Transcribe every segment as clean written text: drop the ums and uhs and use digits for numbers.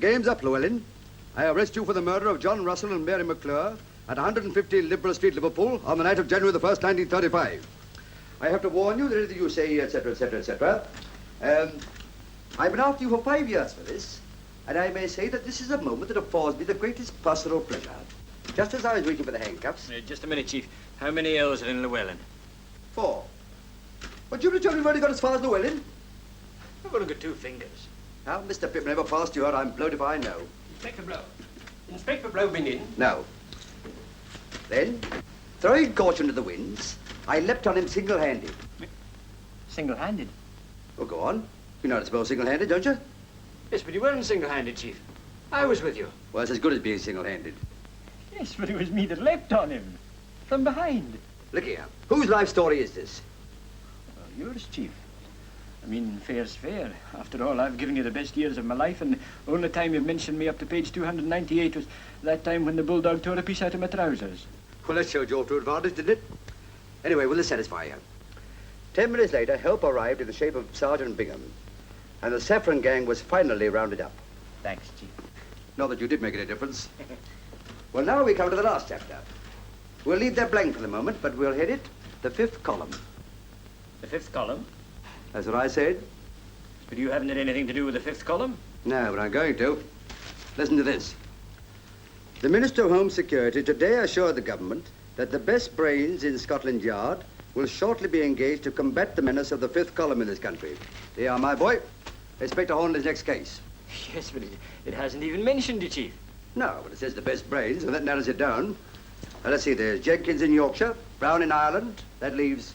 game's up, Llewellyn. I arrest you for the murder of John Russell and Mary McClure at 150 Liberal Street, Liverpool, on the night of January the 1st, 1935. I have to warn you that anything you say, etc., etc., etc. I've been after you for 5 years for this, and I may say that this is a moment that affords me the greatest personal pleasure. Just as I was waiting for the handcuffs... Just a minute, Chief. How many L's are in Llewellyn? 4. But you tell me you've only got as far as Llewellyn? I've only got 2 fingers. Now, Mr. Pitt never passed you out. I'm blowed if I know. Inspector Blow. Inspector Blow been in? No. Then, throwing caution to the winds, I leapt on him single-handed. Single-handed? Oh, go on. You know how to spell single-handed, don't you? Yes, but you weren't single-handed, Chief. I was with you. Well, it's as good as being single-handed. Yes, but it was me that leapt on him. From behind. Look here. Whose life story is this? Well, yours, Chief. I mean, fair's fair. After all, I've given you the best years of my life, and the only time you've mentioned me up to page 298 was that time when the bulldog tore a piece out of my trousers. Well, that showed your true advantage, didn't it? Anyway, will this satisfy you? 10 minutes later, help arrived in the shape of Sergeant Bingham, and the Saffron gang was finally rounded up. Thanks, Chief. Not that you did make any difference. Well, now we come to the last chapter. We'll leave that blank for the moment, but we'll head it the 5th column. The 5th column? That's what I said. But you haven't had anything to do with the 5th column? No, but I'm going to. Listen to this. The Minister of Home Security today assured the government that the best brains in Scotland Yard will shortly be engaged to combat the menace of the 5th column in this country. Here are my boy. Inspector Hornley's next case. Yes, but it hasn't even mentioned you, Chief. No, but it says the best brains, and that narrows it down. Now, let's see, there's Jenkins in Yorkshire, Brown in Ireland. That leaves...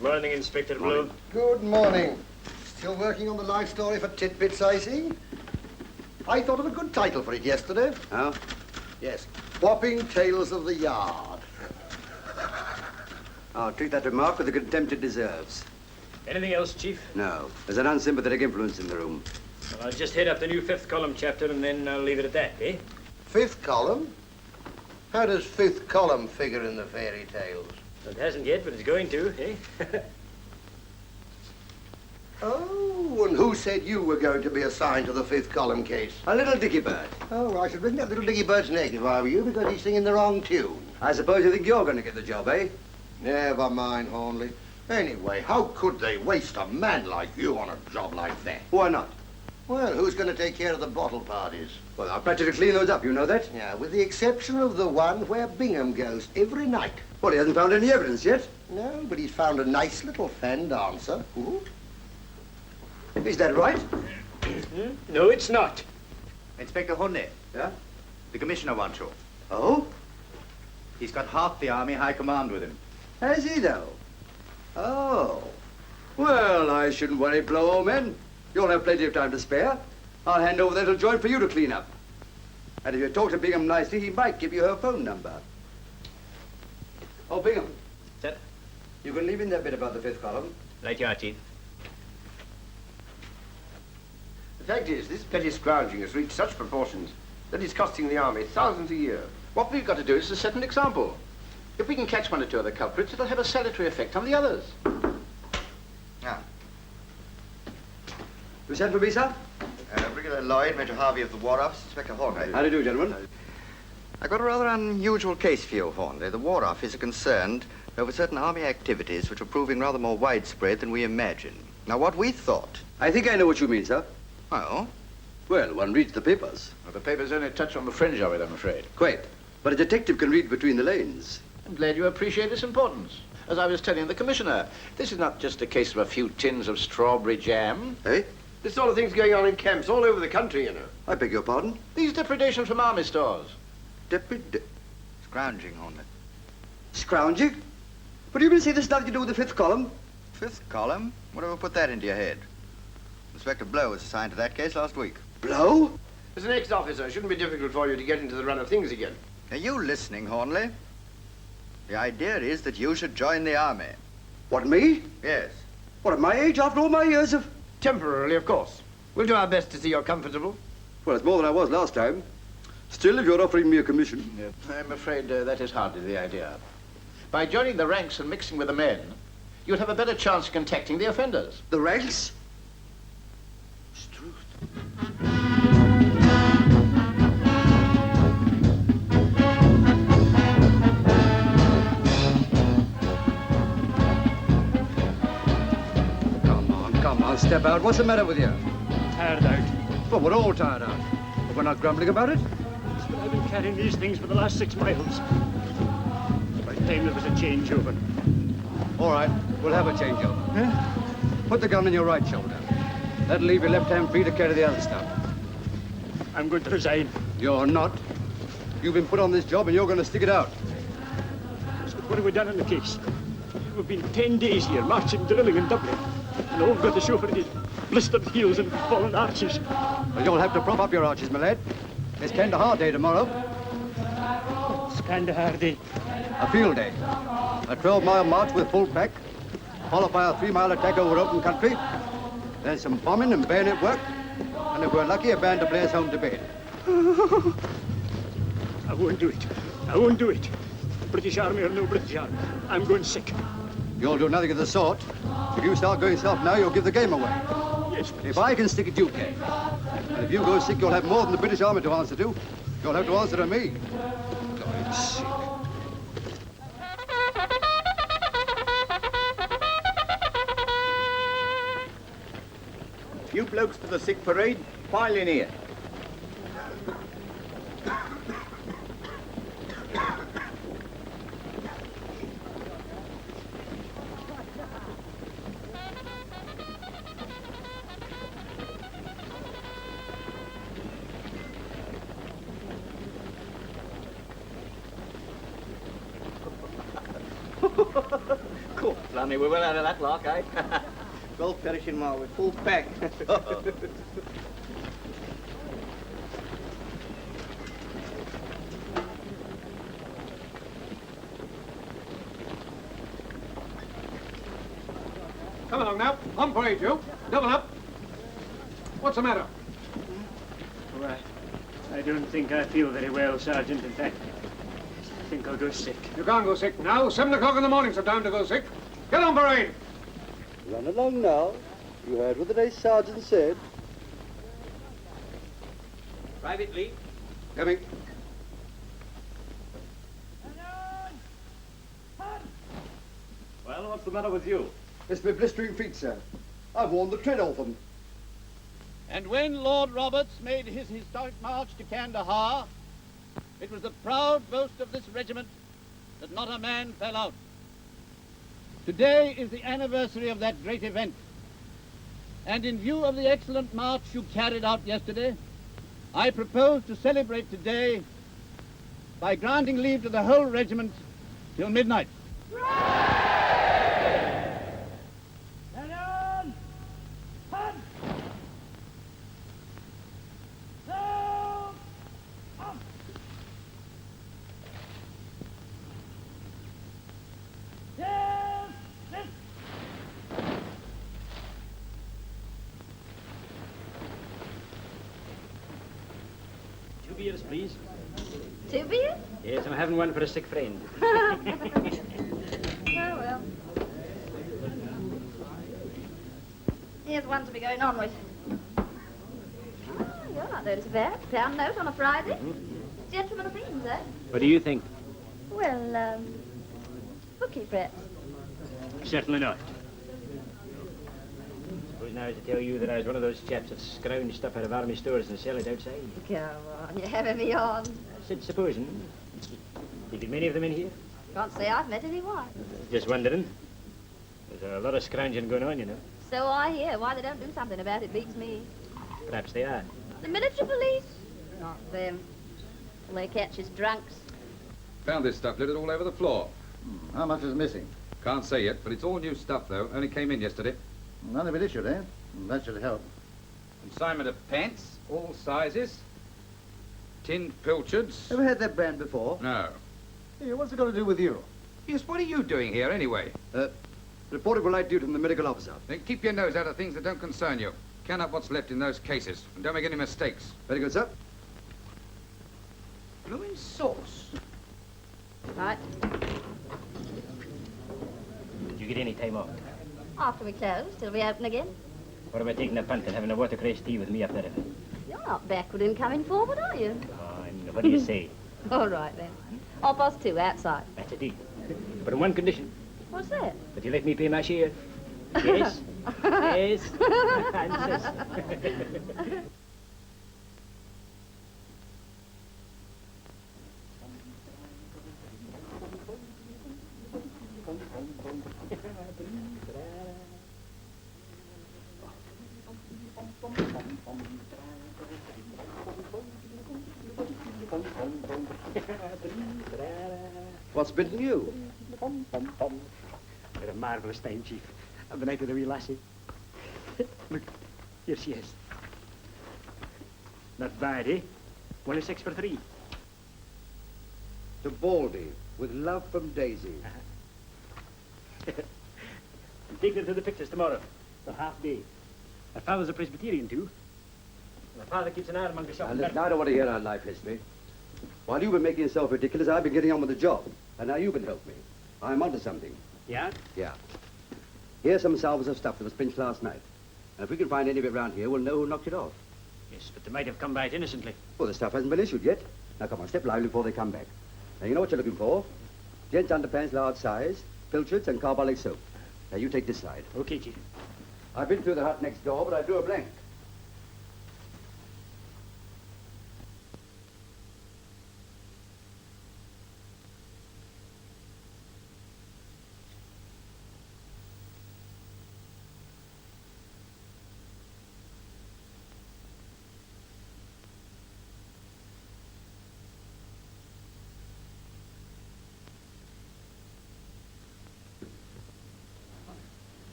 Morning, Inspector Blow. Good morning. Still working on the life story for Titbits, I see? I thought of a good title for it yesterday. Oh? Yes. Whopping Tales of the Yard. I'll treat that remark with the contempt it deserves. Anything else, Chief? No. There's an unsympathetic influence in the room. Well, I'll just head up the new 5th column chapter and then I'll leave it at that, eh? 5th column? How does 5th column figure in the fairy tales? It hasn't yet, but it's going to, eh? Oh, and who said you were going to be assigned to the 5th column case? A little dicky bird. Oh, I should bring that little Dicky Bird's neck if I were you, because he's singing the wrong tune. I suppose you think you're going to get the job, eh? Never mind, Hornley. Anyway, how could they waste a man like you on a job like that? Why not? Well, who's going to take care of the bottle parties? Well, I'll practically clean those up, you know that? Yeah, with the exception of the one where Bingham goes every night. Well, he hasn't found any evidence yet. No, but he's found a nice little fan dancer. Is that right? No, it's not. Inspector Hornley, Yeah? the commissioner wants you. Oh? He's got half the army high command with him. Has he, though? Oh. Well, I shouldn't worry, Blow, old man. You'll have plenty of time to spare. I'll hand over that little joint for you to clean up. And if you talk to Bingham nicely, he might give you her phone number. Oh, Bingham. Sir? You can leave in that bit about the 5th column. Right you are, Chief. The fact is, this petty scrounging has reached such proportions that it's costing the army thousands a year. What we've got to do is to set an example. If we can catch 1 or 2 of the culprits, it'll have a salutary effect on the others. Now, You sent for me, sir? Brigadier Lloyd, Major Harvey of the War Office, Inspector Hornley. How do you do, gentlemen? I've got a rather unusual case for you, Hornley. The War Office are concerned over certain army activities which are proving rather more widespread than we imagine. Now, what we thought... I think I know what you mean, sir. Oh? Well, one reads the papers. Well, the papers only touch on the fringe of it, I'm afraid. Quite. But a detective can read between the lanes. I'm glad you appreciate its importance. As I was telling the commissioner, this is not just a case of a few tins of strawberry jam. Eh? This sort of thing's going on in camps all over the country, you know. I beg your pardon? These depredations from army stores. Scrounging, Hornley. Scrounging? But do you mean to say this has nothing to do with the 5th column? 5th column? Whatever put that into your head? Inspector Blow was assigned to that case last week. Blow? As an ex-officer, it shouldn't be difficult for you to get into the run of things again. Are you listening, Hornley? The idea is that you should join the army. What, me? Yes. What, at my age, after all my years of... Temporarily, of course. We'll do our best to see you're comfortable. Well, it's more than I was last time. Still, if you're offering me a commission... I'm afraid that is hardly the idea. By joining the ranks and mixing with the men, you'd have a better chance of contacting the offenders. The ranks? Struth. step out. What's the matter with you? Tired out. Well, we're all tired out. But we're not grumbling about it. But I've been carrying these things for the last 6 miles. By the time there was a changeover. All right, we'll have a changeover. Huh? Put the gun on your right shoulder. That'll leave your left hand free to carry the other stuff. I'm going to resign. You're not. You've been put on this job and you're going to stick it out. So what have we done in the case? We've been 10 days here, marching, drilling in Dublin. And all we've got to show for it is blistered heels and fallen arches. Well, you'll have to prop up your arches, my lad. It's Kandahar Day tomorrow. It's Kandahar Day. A field day. A 12-mile march with full pack, followed by a 3-mile attack over open country. Then some bombing and bayonet work. And if we're lucky, a band to play us home to bed. I won't do it. I won't do it. British Army or no British Army. I'm going sick. You'll do nothing of the sort. If you start going soft now, you'll give the game away. Yes, If I can stick it, you can. And if you go sick, you'll have more than the British Army to answer to. You'll have to answer to me. Going sick. You blokes for the sick parade, pile in here. Cool. Blimey, we're well out of that lock, eh? Well, perishing while we're full pack. Come along now. On parade, you. Double up. What's the matter? Well, I don't think I feel very well, Sergeant. In fact, I think I'll go sick. You can't go sick now. 7 o'clock in the morning's the time to go sick. Get on parade. Run along now. You heard what the day sergeant said. Private Lee. Coming. Well, what's the matter with you? It's my blistering feet, sir. I've worn the tread off them. And when Lord Roberts made his historic march to Kandahar, it was the proud boast of this regiment that not a man fell out. Today is the anniversary of that great event. And in view of the excellent march you carried out yesterday, I propose to celebrate today by granting leave to the whole regiment till midnight. Two beers, please. 2 beers? Yes, I'm having one for a sick friend. Oh, well. Here's one to be going on with. Oh, you're not there, bad. £1 note on a Friday. Gentlemen of things, eh? What do you think? Well, bookie, perhaps. Certainly not. Suppose now to tell you that I was one of those chaps that scrounge stuff out of army stores and sell it outside. Come on, you're having me on. I said, supposing. You get many of them in here? Can't say I've met anyone. Just wondering. There's a lot of scrounging going on, you know. So I hear. Why they don't do something about it beats me. Perhaps they are. The military police? Not them. All they catch is drunks. Found this stuff littered all over the floor. How much is missing? Can't say yet, but it's all new stuff, though. Only came in yesterday. None of it issued, eh? That should help. Consignment of pants, all sizes. Tinned pilchards. Ever had that brand before? No. Hey, what's it got to do with you? Yes, what are you doing here, anyway? Reported for light duty from the medical officer. Then keep your nose out of things that don't concern you. Count up what's left in those cases, and don't make any mistakes. Very good, sir. Blowing sauce. Right. Did you get any time off? After we close, till we open again. What about taking a punt and having a watercress tea with me up there? You're not backward in coming forward, are you? What do you say? All right, then. 2:30, outside. That's a deal. But on one condition, What's that? that you let me pay my share. Yes? Yes. Francis. What's bitten you? What a marvellous time, Chief. On the night of the wee lassie. Look, here she is. Not bad, eh? 1 and 6 for 3. To Baldy, with love from Daisy. I'm taking her to the pictures tomorrow. For half day. Her father's a Presbyterian, too. My father keeps an eye among the shop. And listen, I don't want to hear our life history. While you've been making yourself ridiculous, I've been getting on with the job. And now you can help me. I'm onto something. Yeah? Yeah. Here's some salvers of stuff that was pinched last night. And if we can find any of it around here, we'll know who knocked it off. Yes, but they might have come by it innocently. Well, the stuff hasn't been issued yet. Now, come on, step lively before they come back. Now, you know what you're looking for. Gents' underpants, large size, pilchards, and carbolic soap. Now, you take this side. Okay, Chief. I've been through the hut next door, but I drew a blank.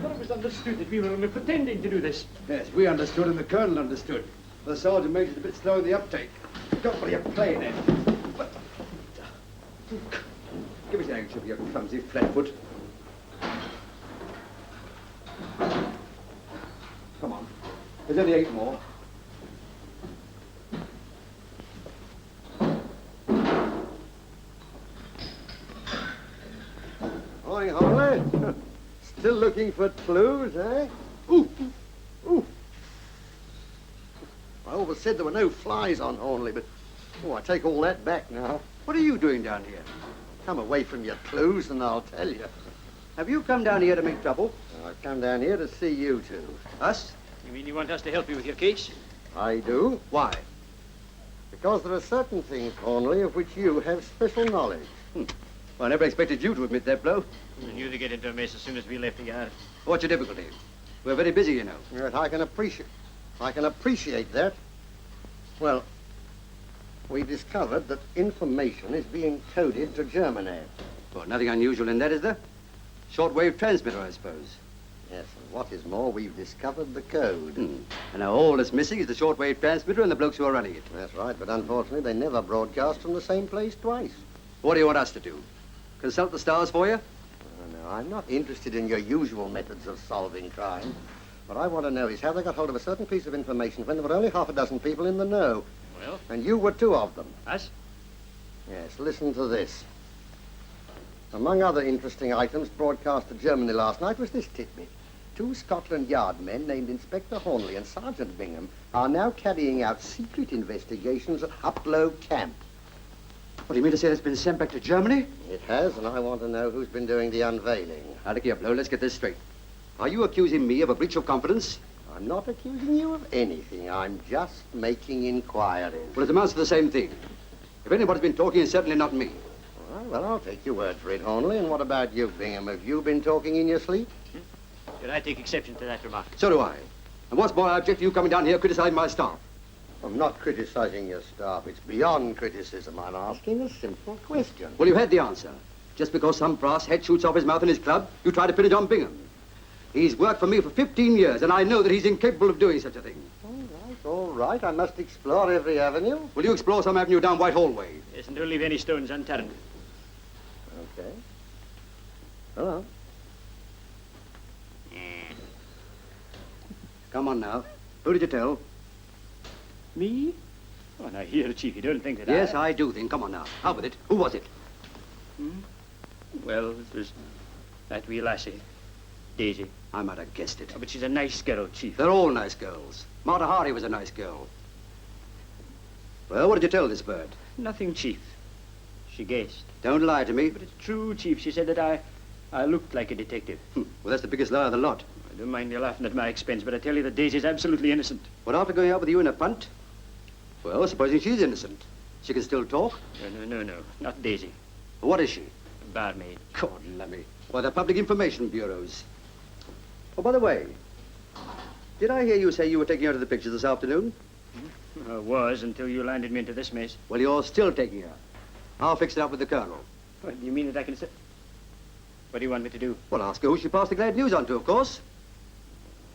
It was understood that we were only pretending to do this. Yes, we understood and the colonel understood. The sergeant major's a bit slow in the uptake. Don't worry, you're playing it. Give me the handkerchief, you clumsy flatfoot. Come on. There's only 8 more. Morning, Holly. Still looking for clues, eh? Ooh! Ooh! I always said there were no flies on Hornley, but... Oh, I take all that back now. What are you doing down here? Come away from your clues and I'll tell you. Have you come down here to make trouble? I've come down here to see you two. Us? You mean you want us to help you with your case? I do. Why? Because there are certain things, Hornley, of which you have special knowledge. Well, I never expected you to admit that, Blow. We knew they'd get into a mess as soon as we left the yard. What's your difficulty? We're very busy, you know. Yes, I can appreciate that. Well, we discovered that information is being coded to Germany. Well, nothing unusual in that, is there? Shortwave transmitter, I suppose. Yes, and what is more, we've discovered the code. And now all that's missing is the shortwave transmitter and the blokes who are running it. That's right, but unfortunately they never broadcast from the same place twice. What do you want us to do? Consult the stars for you? Oh, no, I'm not interested in your usual methods of solving crime. What I want to know is how they got hold of a certain piece of information when there were only half a dozen people in the know. Well? And you were 2 of them. Us? Yes, listen to this. Among other interesting items broadcast to Germany last night was this tidbit. 2 Scotland Yard men named Inspector Hornley and Sergeant Bingham are now carrying out secret investigations at Uplow Camp. What do you mean to say it's been sent back to Germany? It has, and I want to know who's been doing the unveiling. Now, look here, Blow, let's get this straight. Are you accusing me of a breach of confidence? I'm not accusing you of anything. I'm just making inquiries. Well, it amounts to the same thing. If anybody's been talking, it's certainly not me. All right, well, I'll take your word for it, Hornley. And what about you, Bingham? Have you been talking in your sleep? Should I take exception to that remark? So do I. And what's more, I object to you coming down here criticizing my staff. I'm not criticizing your staff. It's beyond criticism. I'm asking a simple question. Well, you had the answer. Just because some brass head shoots off his mouth in his club, you try to pin it on Bingham. He's worked for me for 15 years, and I know that he's incapable of doing such a thing. All right. I must explore every avenue. Will you explore some avenue down Whitehall Way? Yes, and don't leave any stones unturned. Okay. Hello. Come on now. Who did you tell? Me? Oh, now here, Chief, you don't think that Yes, I do think. Come on now. Out with it. Who was it? Well, it was that wee lassie, Daisy. I might have guessed it. Oh, but she's a nice girl, Chief. They're all nice girls. Martha Hardy was a nice girl. Well, what did you tell this bird? Nothing, Chief. She guessed. Don't lie to me. But it's true, Chief. She said that I looked like a detective. Well, that's the biggest lie of the lot. I don't mind you laughing at my expense, but I tell you that Daisy's absolutely innocent. But after going out with you in a punt? Well, supposing she's innocent, she can still talk? No, not Daisy. What is she? Barmaid. God, lummy. Why, the public information bureaus. Oh, by the way, did I hear you say you were taking her to the pictures this afternoon? I was, until you landed me into this mess. Well, you're still taking her. I'll fix it up with the Colonel. What, do you mean that I can say? What do you want me to do? Well, ask her who she passed the glad news on to, of course.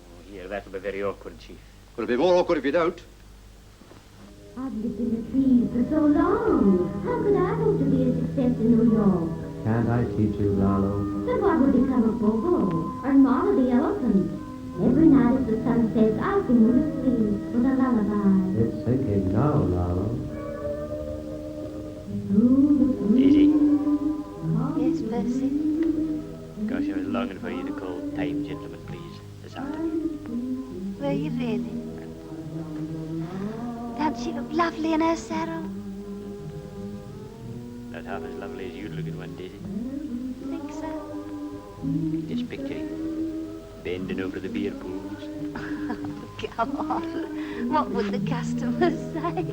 Oh, here, that'll be very awkward, Chief. Well, it'll be more awkward if you don't. I've lived in the trees for so long. How could I hope to be a success in New York? Can't I teach you, Lalo? Then what would become of Bobo or Mala the elephant? Every night as the sun sets, I'll sing them asleep with a lullaby. It's sinking now, Lalo. Daisy? Yes, Percy? Gosh, I was longing for you to call time, gentlemen, please, this afternoon. Were you really? Don't she look lovely in her saddle? Not half as lovely as you'd look at one, Daisy. Think so? Just picture you, bending over the beer pools. Come on. What would the customers say?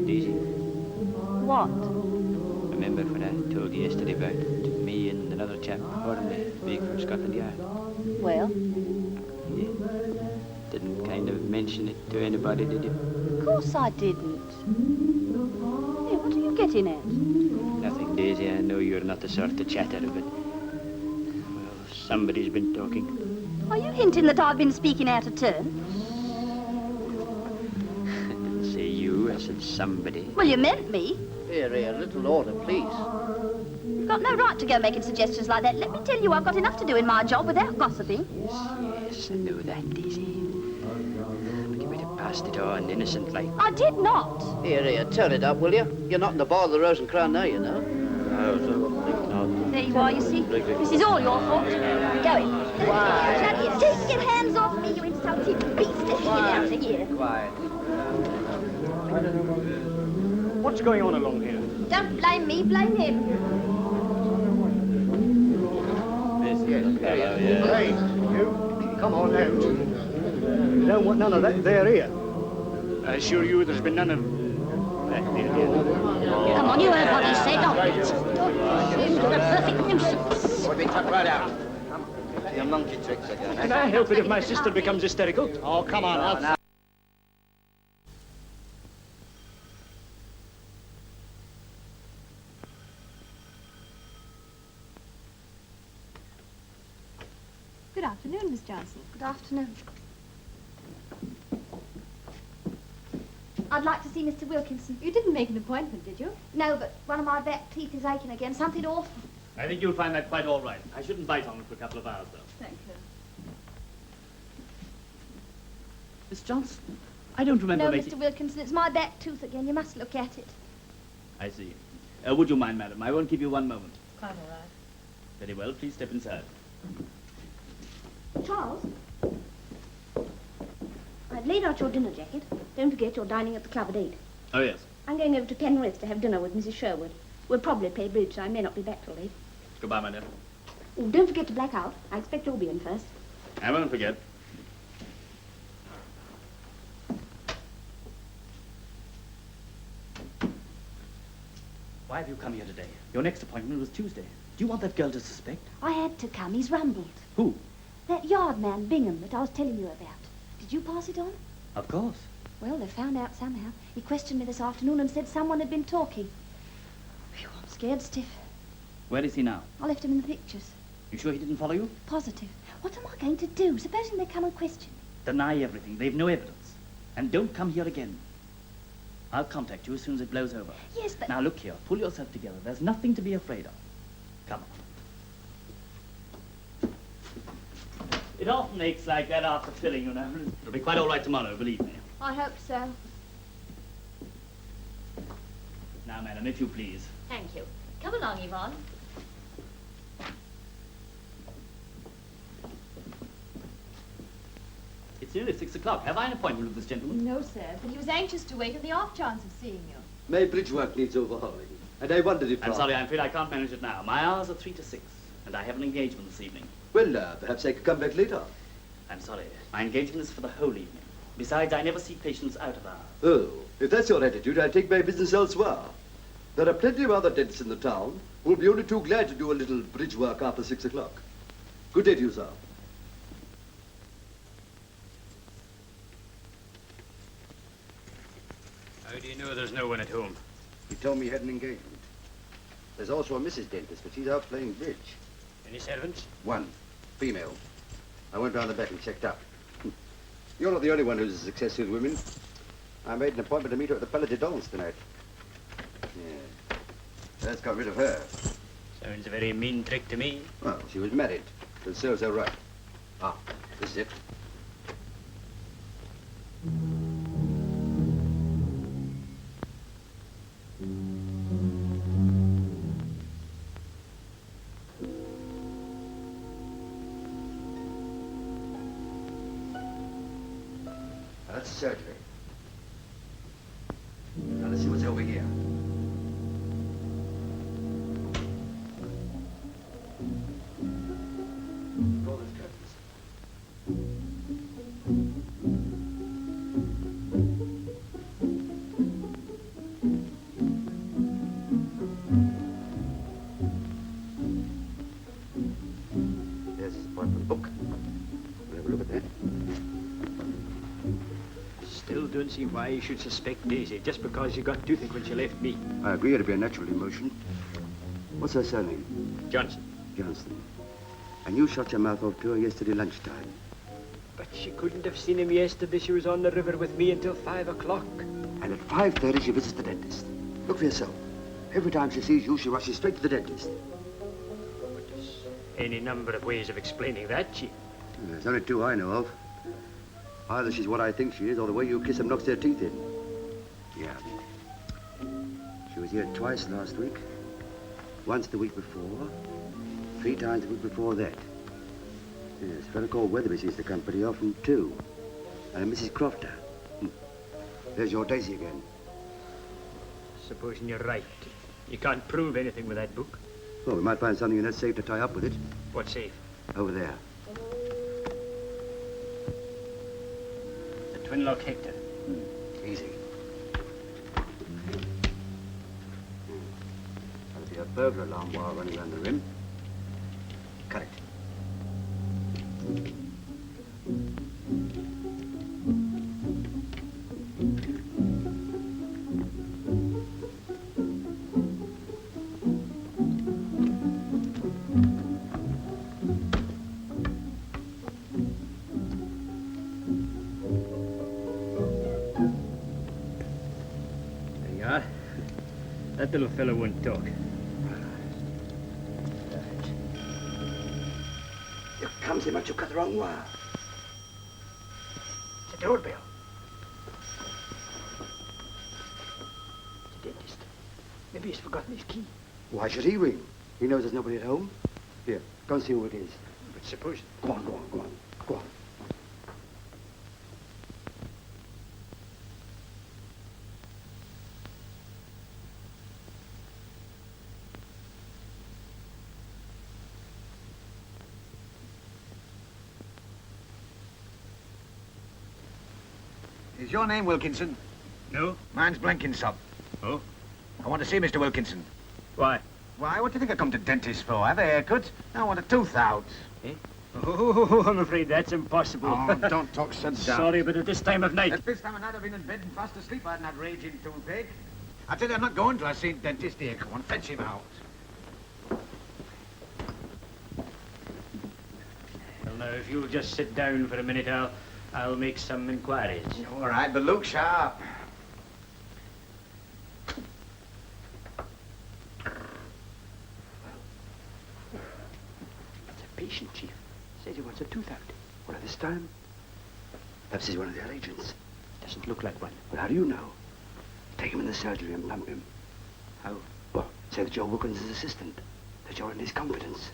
Daisy, What? remember when I told you yesterday about me and another chap boarding the brig from Scotland Yard? Well, You didn't kind of mention it to anybody, did you? of course I didn't. Hey, what are you getting at? Nothing, Daisy. I know you're not the sort to chatter, but... Well, somebody's been talking. Are you hinting that I've been speaking out of turn? I didn't say you, I said somebody. Well, you meant me. Here, a little order, please. You've got no right to go making suggestions like that. Let me tell you, I've got enough to do in my job without gossiping. Yes, I know that, Daisy. But you might have passed it on innocent like. I did not. Here, turn it up, will you? You're not in the bar of the Rose and Crown now, you know. There you are, you see. This is all your fault. Go in. Why? Take your hands off me, you insulting beast. Get out of here. Quiet. What's going on along here? Don't blame me, blame him. Hey, you, come on out. Don't want none of that there here. I assure you there's been none of that there here. Come on, you heard what he said. You're a perfect nuisance. We'll be tucked right out. Your monkey tricks again. Can I help it if my sister becomes hysterical? Oh, come on, now. Good afternoon, Miss Johnson. Good afternoon. I'd like to see Mr. Wilkinson. You didn't make an appointment, did you? No, but one of my back teeth is aching again. Something awful. I think you'll find that quite all right. I shouldn't bite on it for a couple of hours, though. Thank you. Miss Johnson, I don't remember No, making... Mr. Wilkinson, it's my back tooth again. You must look at it. I see. Would you mind, madam? I won't keep you one moment. Quite all right. Very well, please step inside. Charles? I've laid out your dinner jacket. Don't forget you're dining at the club at 8. Oh, yes. I'm going over to Penrith to have dinner with Mrs. Sherwood. We'll probably play bridge, so I may not be back till late. Goodbye, my dear. Oh, don't forget to black out. I expect you'll be in first. I won't forget. Why have you come here today? Your next appointment was Tuesday. Do you want that girl to suspect? I had to come. He's rumbled. Who? That yard man, Bingham, that I was telling you about. Did you pass it on? Of course. Well, they found out somehow. He questioned me this afternoon and said someone had been talking. Phew, I'm scared stiff. Where is he now? I left him in the pictures. You sure he didn't follow you? Positive. What am I going to do? Supposing they come and question me? Deny everything. They've no evidence. And don't come here again. I'll contact you as soon as it blows over. Yes, but... Now, look here. Pull yourself together. There's nothing to be afraid of. Come on. It often aches like that after filling, you know. It'll be quite all right tomorrow, believe me. I hope so. Now, madam, if you please. Thank you. Come along, Yvonne. It's nearly 6 o'clock. Have I an appointment with this gentleman? No, sir, but he was anxious to wait on the off chance of seeing you. My bridge work needs overhauling, and I wondered if... I'm sorry, I'm afraid I can't manage it now. My hours are 3 to 6, and I have an engagement this evening. Well, perhaps I could come back later. I'm sorry. My engagement is for the whole evening. Besides, I never see patients out of hours. Oh, if that's your attitude, I'll take my business elsewhere. There are plenty of other dentists in the town who will be only too glad to do a little bridge work after 6 o'clock. Good day to you, sir. How do you know there's no one at home? He told me he had an engagement. There's also a Mrs. Dentist, but she's out playing bridge. Any servants? One, female. I went round the back and checked up. You're not the only one who's a success with women. I made an appointment to meet her at the Palais de Danse tonight. Yeah. That's got rid of her. Sounds a very mean trick to me. Well, she was married. It serves her right. Ah, this is it. That's surgery. Now let's see what's over here. Draw those curtains. There's his appointment book. We'll have a look at that. Still don't see why you should suspect Daisy just because you got toothache when she left me. I agree it'd be a natural emotion. What's her surname? Johnson. Johnson. And you shot your mouth off to her yesterday lunchtime. But she couldn't have seen him yesterday. She was on the river with me until 5 o'clock. And at 5:30 she visits the dentist. Look for yourself. Every time she sees you, she rushes straight to the dentist. But there's any number of ways of explaining that, Chief. There's only two I know of. Either she's what I think she is, or the way you kiss them knocks their teeth in. Yeah. She was here twice last week. Once the week before. 3 times the week before that. Yes, a fellow called Weatherby sees the company often, too. And a Mrs. Crofter. There's your Daisy again. Supposing you're right. You can't prove anything with that book. Well, we might find something in that safe to tie up with it. What safe? Over there. The twin lock Hector. Easy. That'll be a burglar alarm wire running around the rim. Cut it. There you are. That little fellow won't talk. Here comes him, but you cut the wrong wire. It's a doorbell. It's a dentist. Maybe he's forgotten his key. Why should he ring? He knows there's nobody at home. Here, go and see who it is. But suppose... Go on, go on, go on. Go on. Is your name Wilkinson? No. Mine's Blenkinsop. Oh? I want to see Mr. Wilkinson. Why? Why, what do you think I come to dentist for? Have a haircut? I want a tooth out. Eh? Oh, I'm afraid that's impossible. Oh, don't talk so daft. Sorry, but at this time of night... At this time of night I've been in bed and fast asleep. I hadn't had raging toothache. I tell you, I'm not going till I see dentist here. Come on, fetch him out. Well, now, if you'll just sit down for a minute, I'll make some inquiries. All right, but look sharp. It's a patient, Chief. Says he wants a tooth out. Well, at this time, perhaps he's one of their agents. Doesn't look like one. Well, how do you know? Take him in the surgery and pump him. How? Well, say that you're Wilkinson's assistant. That you're in his confidence.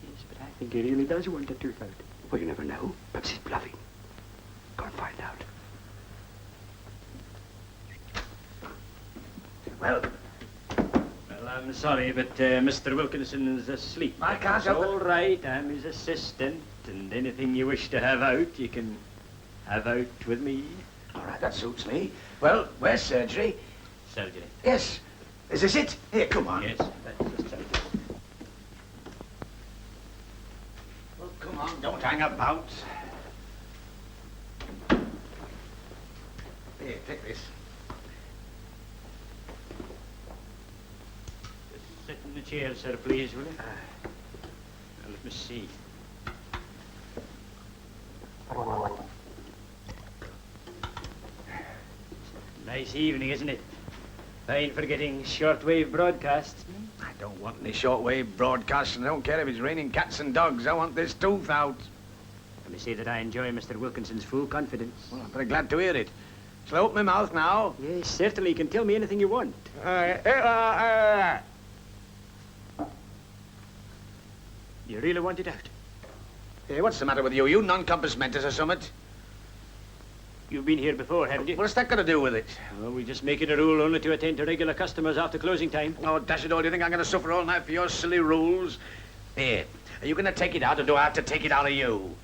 Yes, but I think he really does want a tooth out. Well, you never know. Perhaps he's bluffing. Well, Well, I'm sorry, but Mr. Wilkinson's asleep. I can't It's help it. all right, I'm his assistant, and anything you wish to have out, you can have out with me. All right, that suits me. Well, where's surgery? Surgery. Yes. Is this it? Here, come on. Yes, that's the surgery. Well, come on, don't hang about. Here, take this. Just sit in the chair, sir, please, will you? Now, let me see. Nice evening, isn't it? Fine for getting shortwave broadcasts. I don't want any shortwave broadcasts, and I don't care if it's raining cats and dogs. I want this tooth out. Let me say that I enjoy Mr. Wilkinson's full confidence. Well, I'm very glad to hear it. Shall I open my mouth now? Yes, certainly. You can tell me anything you want. You really want it out? Hey, what's the matter with you? You non-compass mentis or something? You've been here before, haven't you? What's that got to do with it? Well, we just make it a rule only to attend to regular customers after closing time. Oh, dash it all, do you think I'm going to suffer all night for your silly rules? Here, are you going to take it out, or do I have to take it out of you?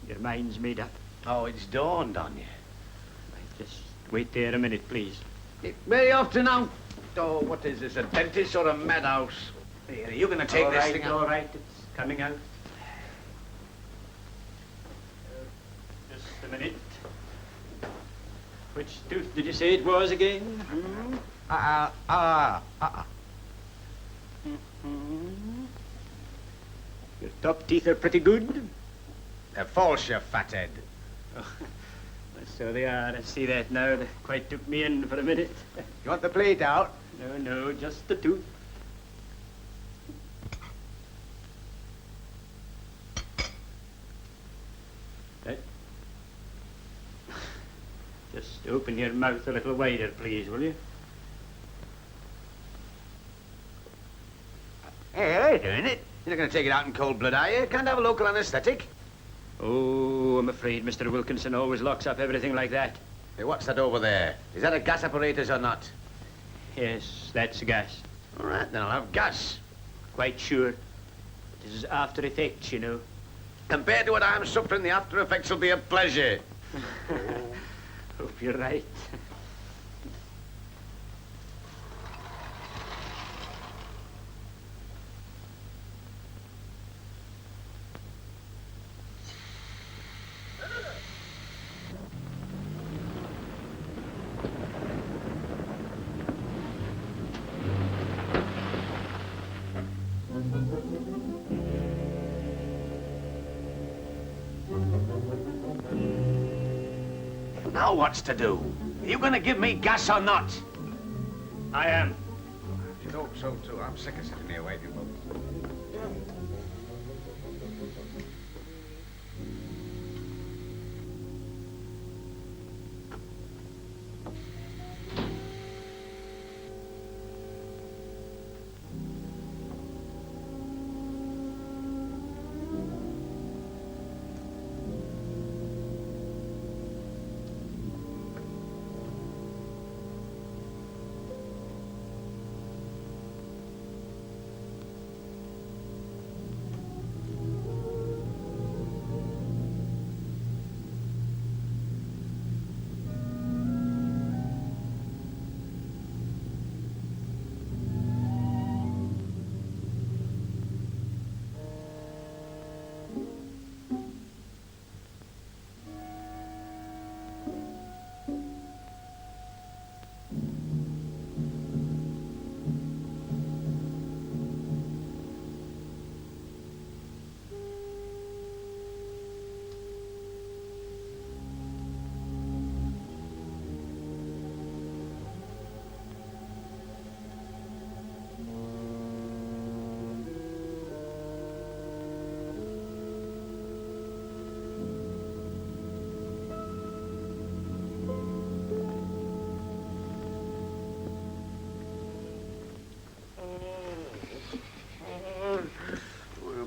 Your mind's made up. Oh, it's dawned on you. Just wait there a minute, please. Where are you off to now? Oh, what is this, a dentist or a madhouse? Here, are you going to take this thing out? All right, it's coming out. Just a minute. Which tooth did you say it was again? Hmm? Your top teeth are pretty good. They're false, you fathead. Oh, so they are. I see that now. They quite took me in for a minute. You want the plate out? No, just the tooth. That. Just open your mouth a little wider, please, will you? Hey, how are you doing it? You're not going to take it out in cold blood, are you? Can't have a local anaesthetic. Oh, I'm afraid Mr. Wilkinson always locks up everything like that. Hey, what's that over there? Is that a gas apparatus or not? Yes, that's gas. All right, then I'll have gas. Quite sure. This is after effects, you know. Compared to what I'm suffering, the after effects will be a pleasure. Hope you're right. Now what's to do? Are you going to give me gas or not? I am. I should hope so, too. I'm sick of sitting here waiting for...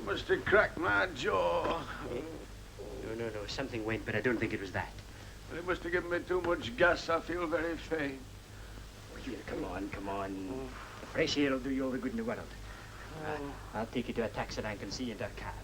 Must have cracked my jaw. No. Something went, but I don't think it was that. It must have given me too much gas. I feel very faint. Here, come on, come on. The fresh air will do you all the good in the world. I'll take you to a taxi rank and see you into a cab.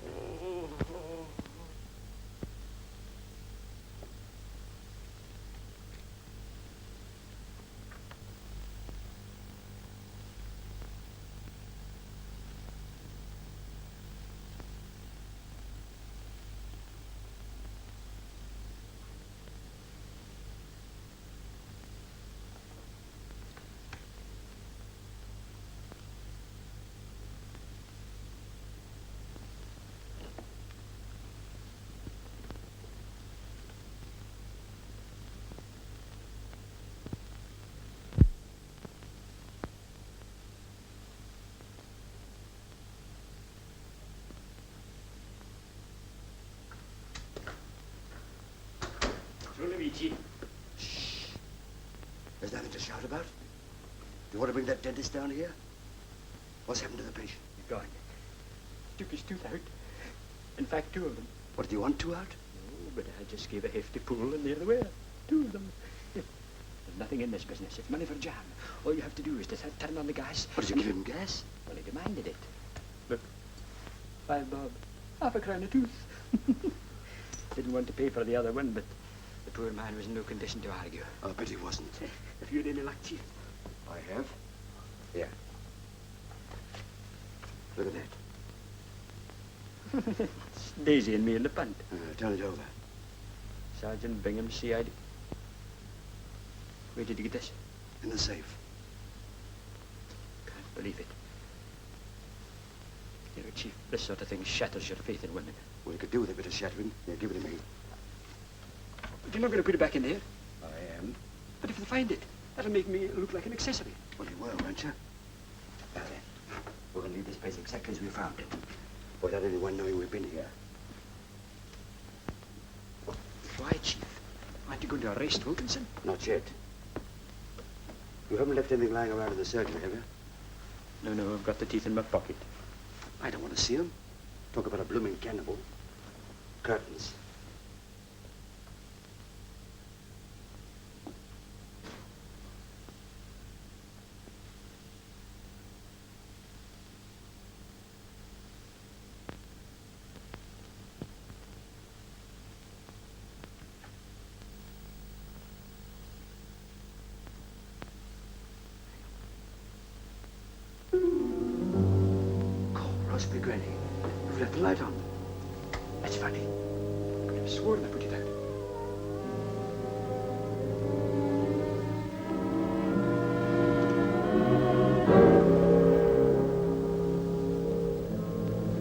Luigi. Shh. There's nothing to shout about. You want to bring that dentist down here? What's happened to the patient? He's gone. Took his tooth out. In fact, 2 of them. What, do you want 2 out? Oh, but I just gave a hefty pull and there they were. 2 of them. There's nothing in this business. It's money for jam. All you have to do is to turn on the gas. What, did you give him gas? Well, he demanded it. Look. 5 bob. Half a crown a tooth. Didn't want to pay for the other one, but the poor man was in no condition to argue. I bet he wasn't. Have you had any luck, Chief? I have. Here. Look at that. It's Daisy and me in the punt. Turn it over. Sergeant Bingham, CID. Where did you get this? In the safe. Can't believe it. You know, Chief, this sort of thing shatters your faith in women. Well, you could do with a bit of shattering. Here, give it to me. But you're not going to put it back in there? I am. But if they find it, that'll make me look like an accessory. Well, you will, won't you? Now then, we're going to leave this place exactly as we found it. Without anyone knowing we've been here. Why, Chief? Aren't you going to arrest Wilkinson? Not yet. You haven't left anything lying around in the surgery, have you? No, I've got the teeth in my pocket. I don't want to see them. Talk about a blooming cannibal. Curtains. Roseby, Granny. You've left the light on. That's funny. I could have sworn I put it out.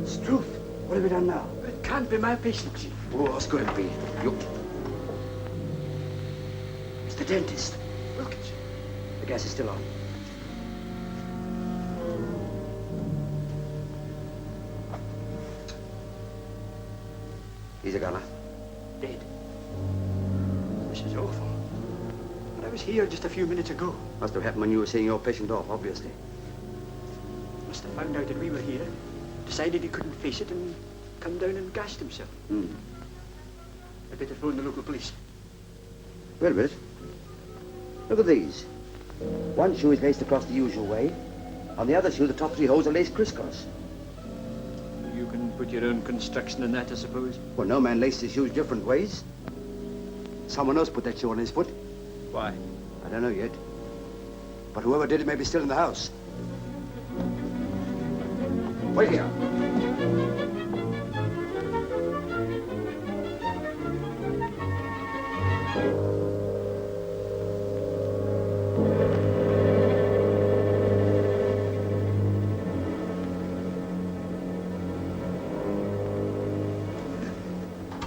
Struth, what have you done now? It can't be my patient, Chief. Oh, what's going to be? You... It's the dentist. Wilkins. The gas is still on. He's a goner. Dead. This is awful. But I was here just a few minutes ago. Must have happened when you were seeing your patient off, obviously. Must have found out that we were here, decided he couldn't face it, and come down and gassed himself. I'd better phone the local police. Wait a minute. Look at these. One shoe is laced across the usual way. On the other shoe, the top 3 holes are laced crisscross. You can put your own construction in that, I suppose. Well, no man laced his shoes different ways. Someone else put that shoe on his foot. Why? I don't know yet. But whoever did it may be still in the house. Wait here.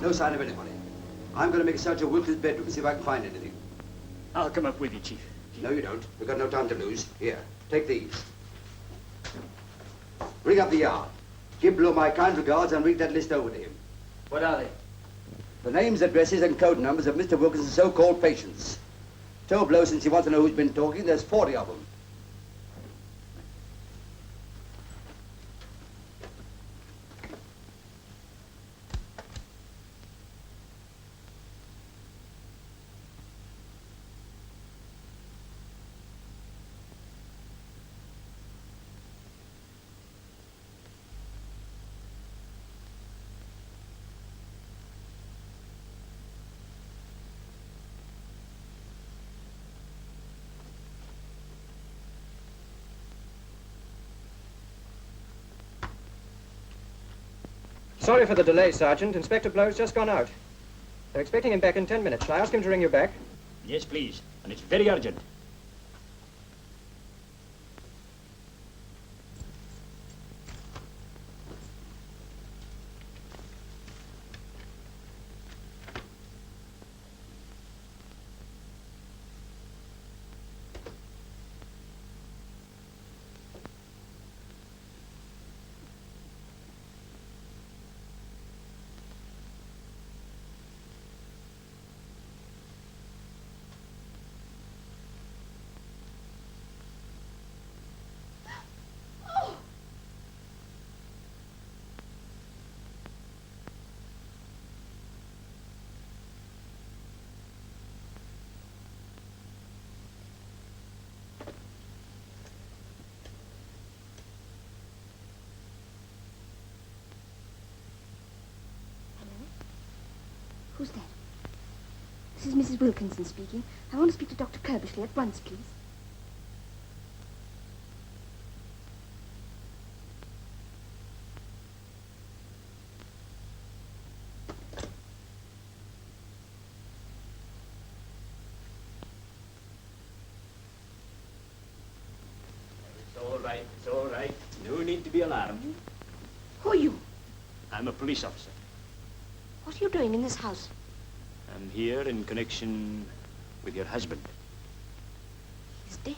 No sign of anybody. I'm going to make a search of Wilkins' bedroom and see if I can find anything. I'll come up with you, Chief. No, you don't. We've got no time to lose. Here, take these. Ring up the yard. Give Blow my kind regards and read that list over to him. What are they? The names, addresses, and code numbers of Mr. Wilkins's so-called patients. Tell Blow, since he wants to know who's been talking, there's 40 of them. Sorry for the delay, Sergeant. Inspector Blow's just gone out. They're expecting him back in 10 minutes. Shall I ask him to ring you back? Yes, please. And it's very urgent. Who's that? This is Mrs. Wilkinson speaking. I want to speak to Dr. Kirbishley at once, please. It's all right. No need to be alarmed. Who are you? I'm a police officer. What are you doing in this house? I'm here in connection with your husband. He's dead.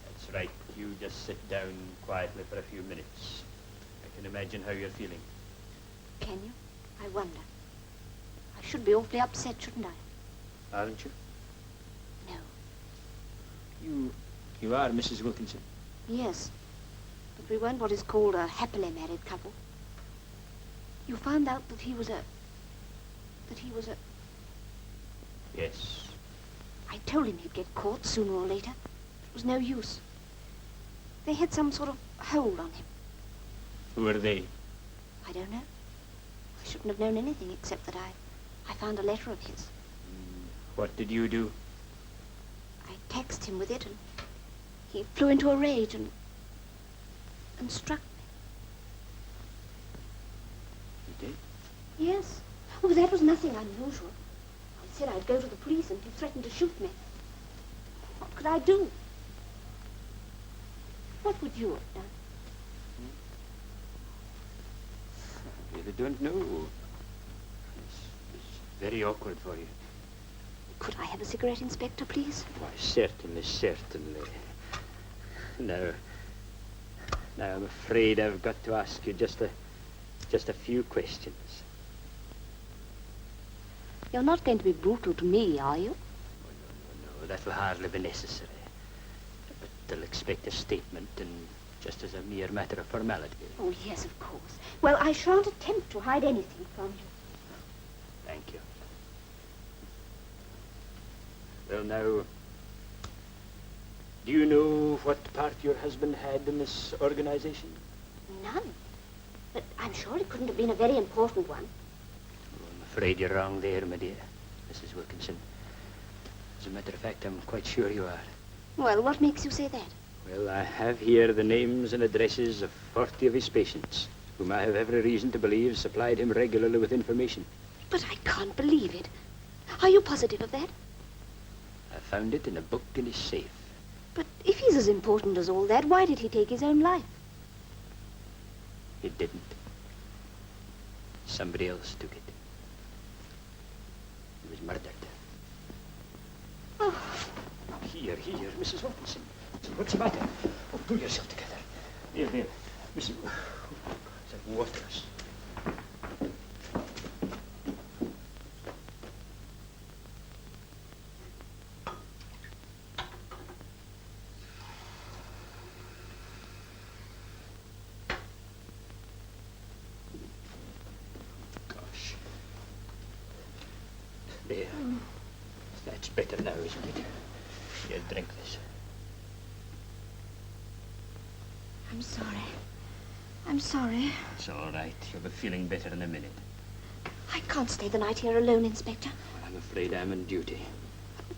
That's right. You just sit down quietly for a few minutes. I can imagine how you're feeling. Can you? I wonder. I should be awfully upset, shouldn't I? Aren't you? No. You are Mrs. Wilkinson. Yes. But we weren't what is called a happily married couple. You found out that he was a... Yes. I told him he'd get caught sooner or later. It was no use. They had some sort of hold on him. Who are they? I don't know. I shouldn't have known anything except that I found a letter of his. What did you do? I texted him with it, and he flew into a rage and struck me. He did? Yes. Oh, that was nothing unusual. I said I'd go to the police, and he threatened to shoot me. What could I do? What would you have done? I really don't know. It's very awkward for you. Could I have a cigarette, Inspector, please? Why, certainly, certainly. Now, I'm afraid I've got to ask you just a few questions. You're not going to be brutal to me, are you? No, that will hardly be necessary. But they'll expect a statement, and just as a mere matter of formality. Oh, yes, of course. Well, I shan't attempt to hide anything from you. Thank you. Well, now, do you know what part your husband had in this organization? None. But I'm sure it couldn't have been a very important one. I'm afraid you're wrong there, my dear, Mrs. Wilkinson. As a matter of fact, I'm quite sure you are. Well, what makes you say that? Well, I have here the names and addresses of 40 of his patients, whom I have every reason to believe supplied him regularly with information. But I can't believe it. Are you positive of that? I found it in a book in his safe. But if he's as important as all that, why did he take his own life? He didn't. Somebody else took it. He was murdered. Oh. Here, Mrs. Wilkinson. What's the matter? Oh, pull yourself together. There. Mrs. Is that waterless? Gosh. There. That's better now, isn't it? Here, drink this. I'm sorry. It's all right. You'll be feeling better in a minute. I can't stay the night here alone, Inspector. Well, I'm afraid I'm on duty.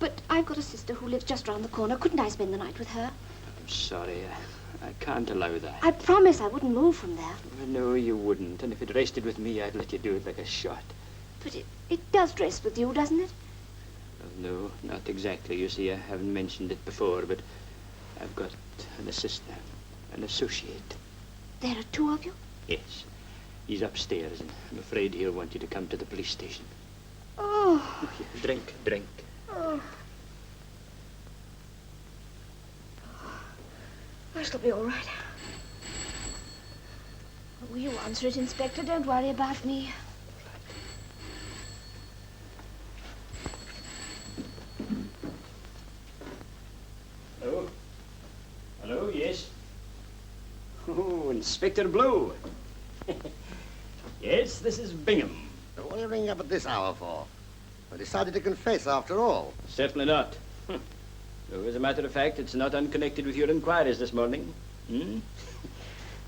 But I've got a sister who lives just round the corner. Couldn't I spend the night with her? I'm sorry. I can't allow that. I promise I wouldn't move from there. No, you wouldn't. And if it rested with me, I'd let you do it like a shot. But it does rest with you, doesn't it? Well, no, not exactly. You see, I haven't mentioned it before, but I've got an assistant, an associate. There are two of you? Yes. He's upstairs, and I'm afraid he'll want you to come to the police station. Oh. Drink, drink. Oh. I shall be all right. Oh, you answer it, Inspector. Don't worry about me. Hello? Hello, yes? Oh, Inspector Blow. Yes, this is Bingham. So what are you ringing up at this hour for? I decided to confess after all. Certainly not. So, as a matter of fact, it's not unconnected with your inquiries this morning. Hmm?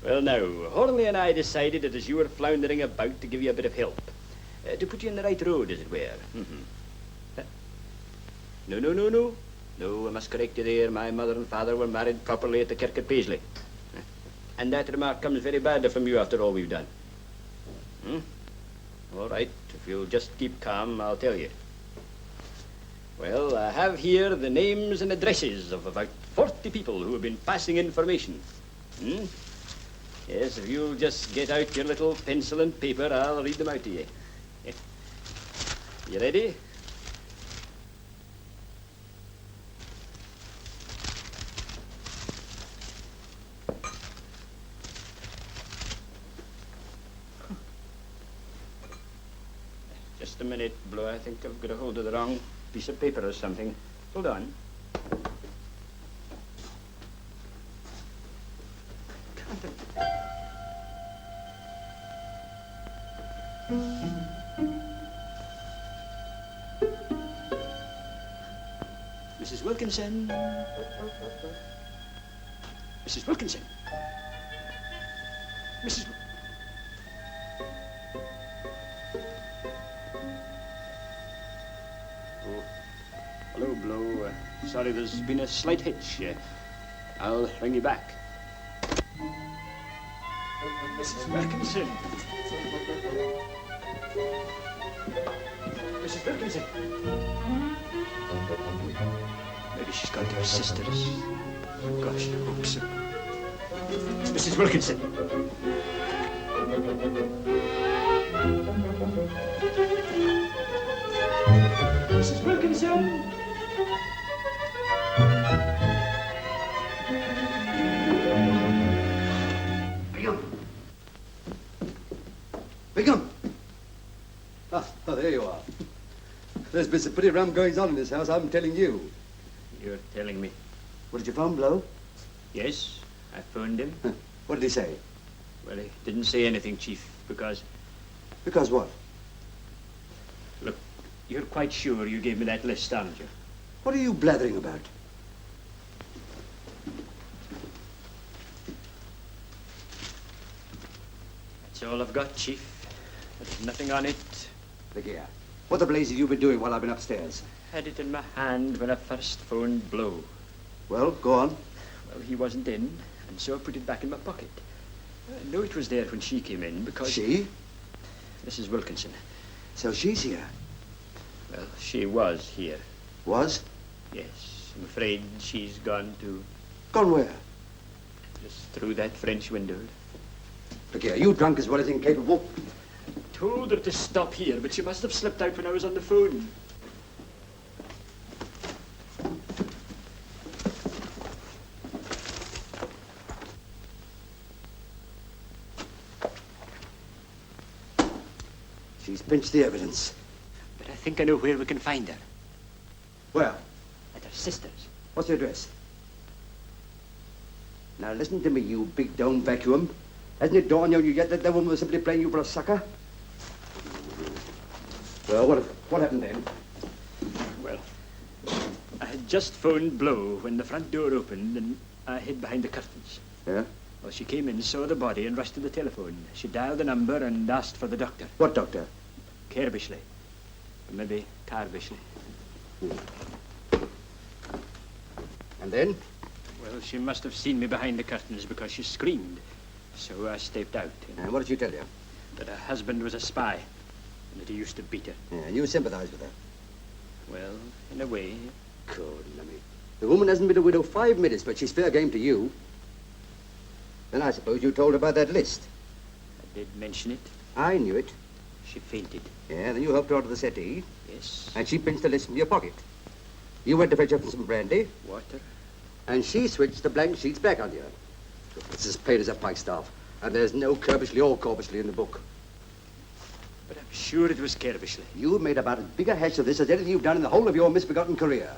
Well, now, Hornley and I decided that as you were floundering about to give you a bit of help, to put you on the right road, as it were. No, no, no, no. No, I must correct you there. My mother and father were married properly at the kirk at Paisley. And that remark comes very badly from you after all we've done. All right, if you'll just keep calm, I'll tell you. Well, I have here the names and addresses of about 40 people who have been passing information. Yes, if you'll just get out your little pencil and paper, I'll read them out to you. You ready? Just a minute, Blue. I think I've got a hold of the wrong piece of paper or something. Hold on. Mrs. Wilkinson. Mrs. Wilkinson. Mrs. Hello, Blow. Sorry, there's been a slight hitch. I'll ring you back. Mrs. Wilkinson. Mrs. Wilkinson. Maybe she's gone to her sister's. Gosh, I hope so. Mrs. Wilkinson. Mrs. Wilkinson. Bingham! Ah, oh, there you are. There's been some pretty rum goings on in this house, I'm telling you. You're telling me? What did you phone, Blow? Yes, I phoned him. What did he say? Well, he didn't say anything, Chief, because... Because what? Look, you're quite sure you gave me that list, aren't you? What are you blathering about? That's all I've got, Chief. There's nothing on it. Look here. What the blaze have you been doing while I've been upstairs? Had it in my hand when I first phoned Blow. Well, go on. Well, he wasn't in, and so I put it back in my pocket. I know it was there when she came in because... She? Mrs. Wilkinson. So she's here? Well, she was here. Was? Yes. I'm afraid she's gone to... Gone where? Just through that French window. Look here, you drunk as well as incapable. I told her to stop here, but she must have slipped out when I was on the phone. She's pinched the evidence. But I think I know where we can find her. Where? At her sister's. What's the address? Now listen to me, you big dome vacuum. Hasn't it dawned on you yet that that woman was simply playing you for a sucker? Well, what happened then? Well, I had just phoned Blow when the front door opened and I hid behind the curtains. Yeah? Well, she came in, saw the body, and rushed to the telephone. She dialed the number and asked for the doctor. What doctor? Kerbishley. Or maybe Carbishley. And then? Well, she must have seen me behind the curtains because she screamed. So I stepped out. And what did she tell you? That her husband was a spy and that he used to beat her. Yeah, and you sympathize with her? Well, in a way. Good, lummy. The woman hasn't been a widow 5 minutes, but she's fair game to you. Then I suppose you told her about that list. I did mention it. I knew it. She fainted. Yeah, then you helped her onto the settee. Yes. And she pinched the list into your pocket. You went to fetch up some brandy. Water. And she switched the blank sheets back on you. It's as plain as a pikestaff. And there's no Kerbishley or Corbishley in the book. But I'm sure it was Kerbishley. You made about as big a hash of this as anything you've done in the whole of your misbegotten career.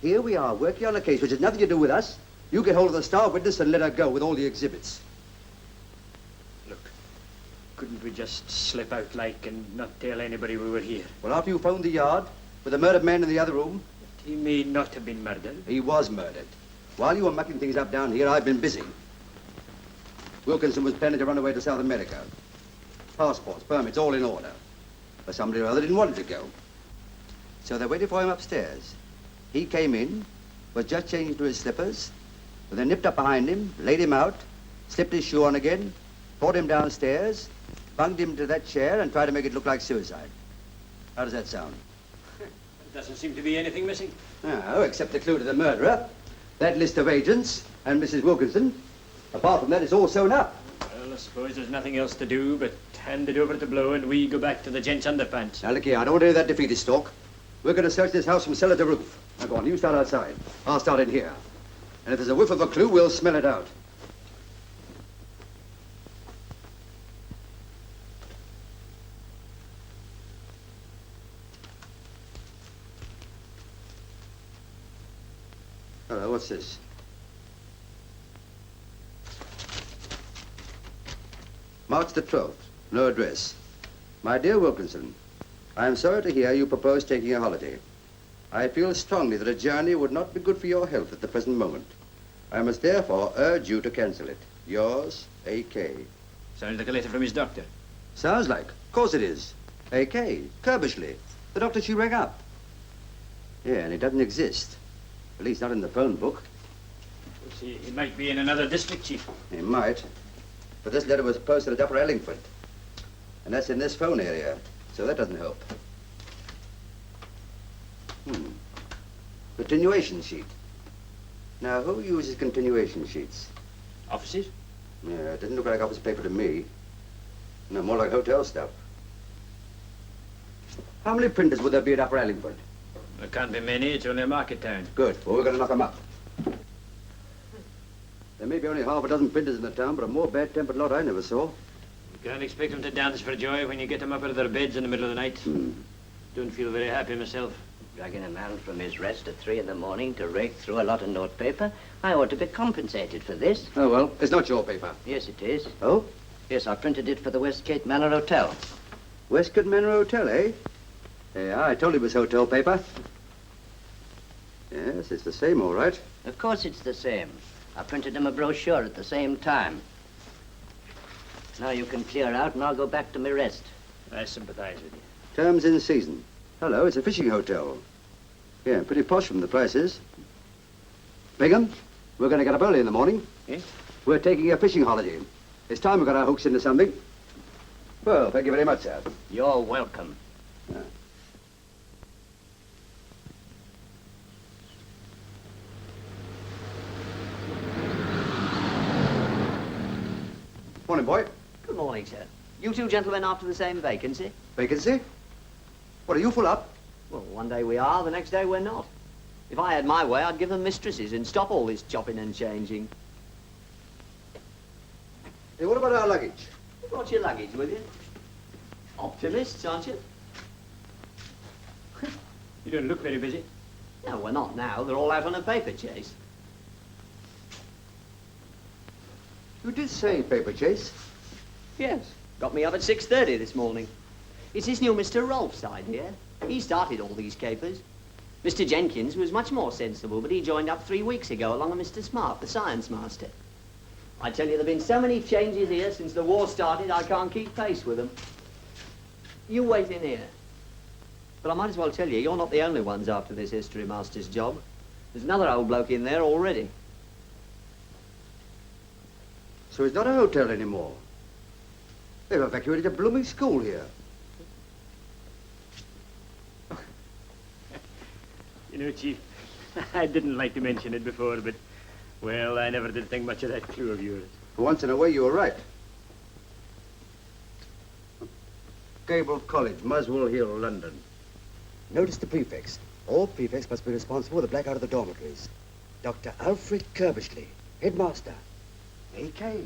Here we are, working on a case which has nothing to do with us. You get hold of the star witness and let her go with all the exhibits. Look, couldn't we just slip out like and not tell anybody we were here? Well, after you phoned the yard, with the murdered man in the other room? He may not have been murdered. He was murdered. While you were mucking things up down here, I've been busy. Wilkinson was planning to run away to South America. Passports, permits, all in order. But somebody or other didn't want him to go. So they waited for him upstairs. He came in, was just changing to his slippers, but they nipped up behind him, laid him out, slipped his shoe on again, brought him downstairs, bunged him to that chair, and tried to make it look like suicide. How does that sound? There doesn't seem to be anything missing. No, except the clue to the murderer, that list of agents, and Mrs. Wilkinson. Apart from that, it's all sewn up. Well, I suppose there's nothing else to do but hand it over to Blow and we go back to the gents' underpants. Now, look here, I don't want to hear that defeatist talk. We're going to search this house from cellar to roof. Now, go on, you start outside. I'll start in here. And if there's a whiff of a clue, we'll smell it out. Hello, what's this? March the 12th. No address. My dear Wilkinson, I am sorry to hear you propose taking a holiday. I feel strongly that a journey would not be good for your health at the present moment. I must therefore urge you to cancel it. Yours, A.K. Sounds like a letter from his doctor. Sounds like. Of course it is. A.K. Kerbishley. The doctor she rang up. Yeah, and it doesn't exist. At least not in the phone book. He might be in another district, Chief. He might. But this letter was posted at Upper Ellingford. And that's in this phone area. So that doesn't help. Continuation sheet. Now, who uses continuation sheets? Offices? Yeah, it didn't look like office paper to me. No, more like hotel stuff. How many printers would there be at Upper Ellingford? There can't be many. It's only a market town. Good. Well, we're going to knock them up. There may be only half a dozen printers in the town, but a more bad-tempered lot I never saw. You can't expect them to dance for joy when you get them up out of their beds in the middle of the night. Don't feel very happy myself. Dragging a man from his rest at 3 in the morning to rake through a lot of notepaper. I ought to be compensated for this. Oh, well, it's not your paper. Yes, it is. Oh? Yes, I printed it for the Westgate Manor Hotel. Westgate Manor Hotel, eh? Yeah, I told you it was hotel paper. Yes, it's the same, all right. Of course it's the same. I printed him a brochure at the same time. Now you can clear out and I'll go back to my rest. I sympathize with you. Terms in season. Hello, it's a fishing hotel. Yeah, pretty posh from the prices. Bingham, we're going to get up early in the morning. Yes? We're taking a fishing holiday. It's time we got our hooks into something. Well, thank you very much, sir. You're welcome. Yeah. Morning, boy. Good morning, sir. You two gentlemen after the same vacancy? Vacancy? What, are you full up? Well, one day we are, the next day we're not. If I had my way, I'd give them mistresses and stop all this chopping and changing. Hey, what about our luggage? You brought your luggage with you? Optimists, aren't you? You don't look very busy. No, we're not now. They're all out on a paper chase. You did say paper chase. Yes. Got me up at 6:30 this morning. It's this new Mr. Rolfe's idea. He started all these capers. Mr. Jenkins was much more sensible, but he joined up 3 weeks ago along with Mr. Smart, the science master. I tell you, there have been so many changes here since the war started, I can't keep pace with them. You wait in here. But I might as well tell you, you're not the only ones after this history master's job. There's another old bloke in there already. So it's not a hotel anymore. They've evacuated a blooming school here. You know, Chief, I didn't like to mention it before, but, well, I never did think much of that clue of yours. For once in a way, you were right. Cable College, Muswell Hill, London. Notice the prefix. All prefects must be responsible for the blackout of the dormitories. Dr. Alfred Kirbishley, headmaster. A.K.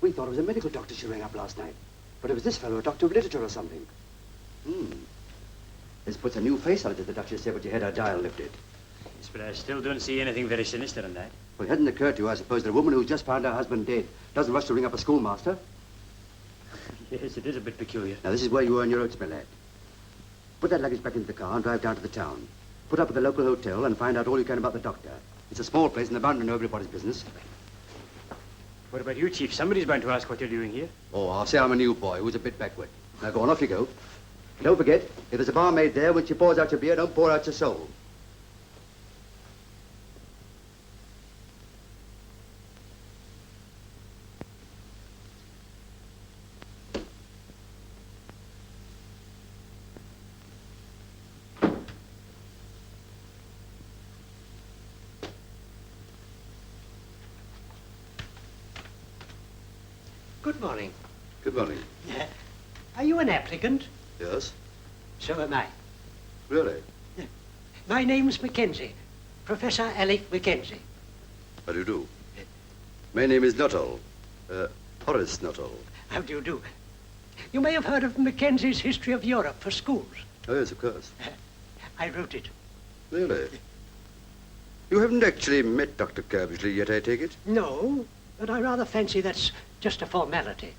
We thought it was a medical doctor she rang up last night, but it was this fellow, a doctor of literature or something. This puts a new face on it, as the Duchess said when she had her dial lifted. Yes, but I still don't see anything very sinister in that. Well, it hadn't occurred to you, I suppose, that a woman who's just found her husband dead doesn't rush to ring up a schoolmaster. Yes, it is a bit peculiar. Now, this is where you earn your oats, my lad. Put that luggage back into the car and drive down to the town. Put up at the local hotel and find out all you can about the doctor. It's a small place and they're bound to know everybody's business. What about you, Chief? Somebody's bound to ask what you're doing here. Oh, I'll say I'm a new boy who's a bit backward. Now, go on, off you go. Don't forget, if there's a barmaid there, when she pours out your beer, don't pour out your soul. Good morning. Good morning. Are you an applicant? Yes? So am I. Really? My name's Mackenzie. Professor Alec Mackenzie. How do you do? My name is Nuttall. Horace Nuttall. How do you do? You may have heard of Mackenzie's History of Europe for schools. Oh, yes, of course. I wrote it. Really? You haven't actually met Dr. Kirbishley yet, I take it? No, but I rather fancy that's just a formality.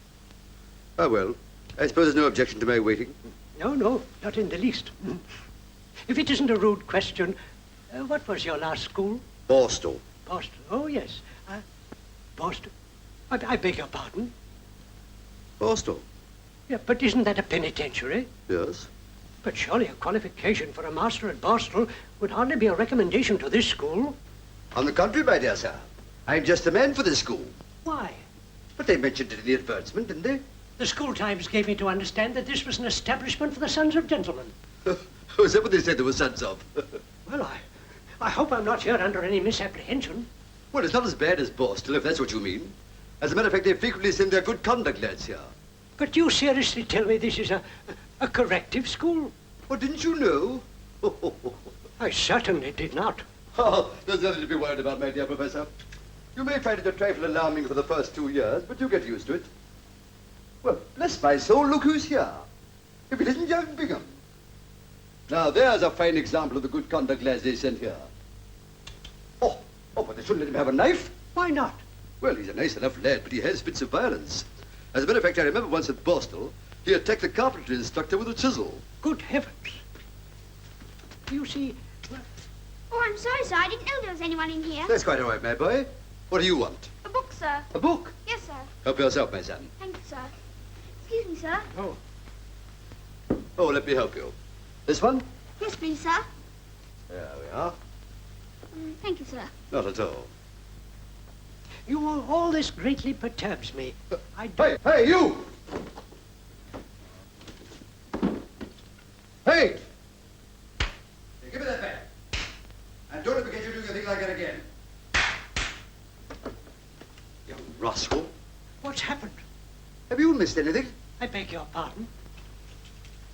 Ah, well, I suppose there's no objection to my waiting. No, not in the least. If it isn't a rude question, what was your last school? Borstal. Boston. Oh, yes. Boston. I beg your pardon. Borstal? Yeah, but isn't that a penitentiary? Yes. But surely a qualification for a master at Borstal would hardly be a recommendation to this school. On the contrary, my dear sir. I'm just the man for this school. Why? But they mentioned it in the advertisement, didn't they? The school times gave me to understand that this was an establishment for the sons of gentlemen. Oh, is that what they said there were sons of? Well, I hope I'm not here under any misapprehension. Well, it's not as bad as Borstal, if that's what you mean. As a matter of fact, they frequently send their good conduct lads here. But you seriously tell me this is a corrective school? Well, didn't you know? I certainly did not. Oh, there's nothing to be worried about, my dear Professor. You may find it a trifle alarming for the first 2 years, but you get used to it. Well, bless my soul, look who's here. If it isn't young Bingham. Now, there's a fine example of the good conduct lads they sent here. Oh, but they shouldn't let him have a knife. Why not? Well, he's a nice enough lad, but he has fits of violence. As a matter of fact, I remember once at Borstal, he attacked the carpentry instructor with a chisel. Good heavens. You see... Oh, I'm sorry, sir. I didn't know there was anyone in here. That's quite all right, my boy. What do you want? A book, sir. A book? Yes, sir. Help yourself, my son. Thank you, sir. Excuse me, sir. Oh, let me help you. This one? Yes, please, sir. There we are. Thank you, sir. Not at all. All this greatly perturbs me. Hey, you! Hey! Give me that back. And don't forget you do anything like that again. Young rascal. What's happened? Have you missed anything? I beg your pardon?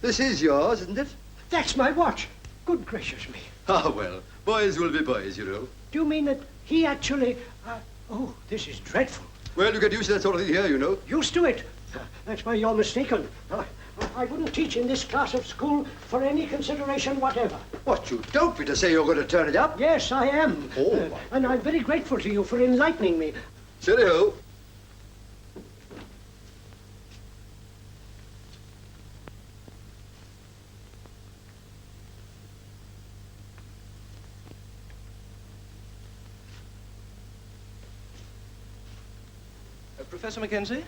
This is yours, isn't it? That's my watch. Good gracious me. Ah, well, boys will be boys, you know. Do you mean that he actually... oh, this is dreadful. Well, you get used to that sort of thing here, you know. Used to it? That's why you're mistaken. I wouldn't teach in this class of school for any consideration whatever. What, you don't mean to say you're going to turn it up? Yes, I am. Oh, and I'm very grateful to you for enlightening me. Cheerio. Professor Mackenzie?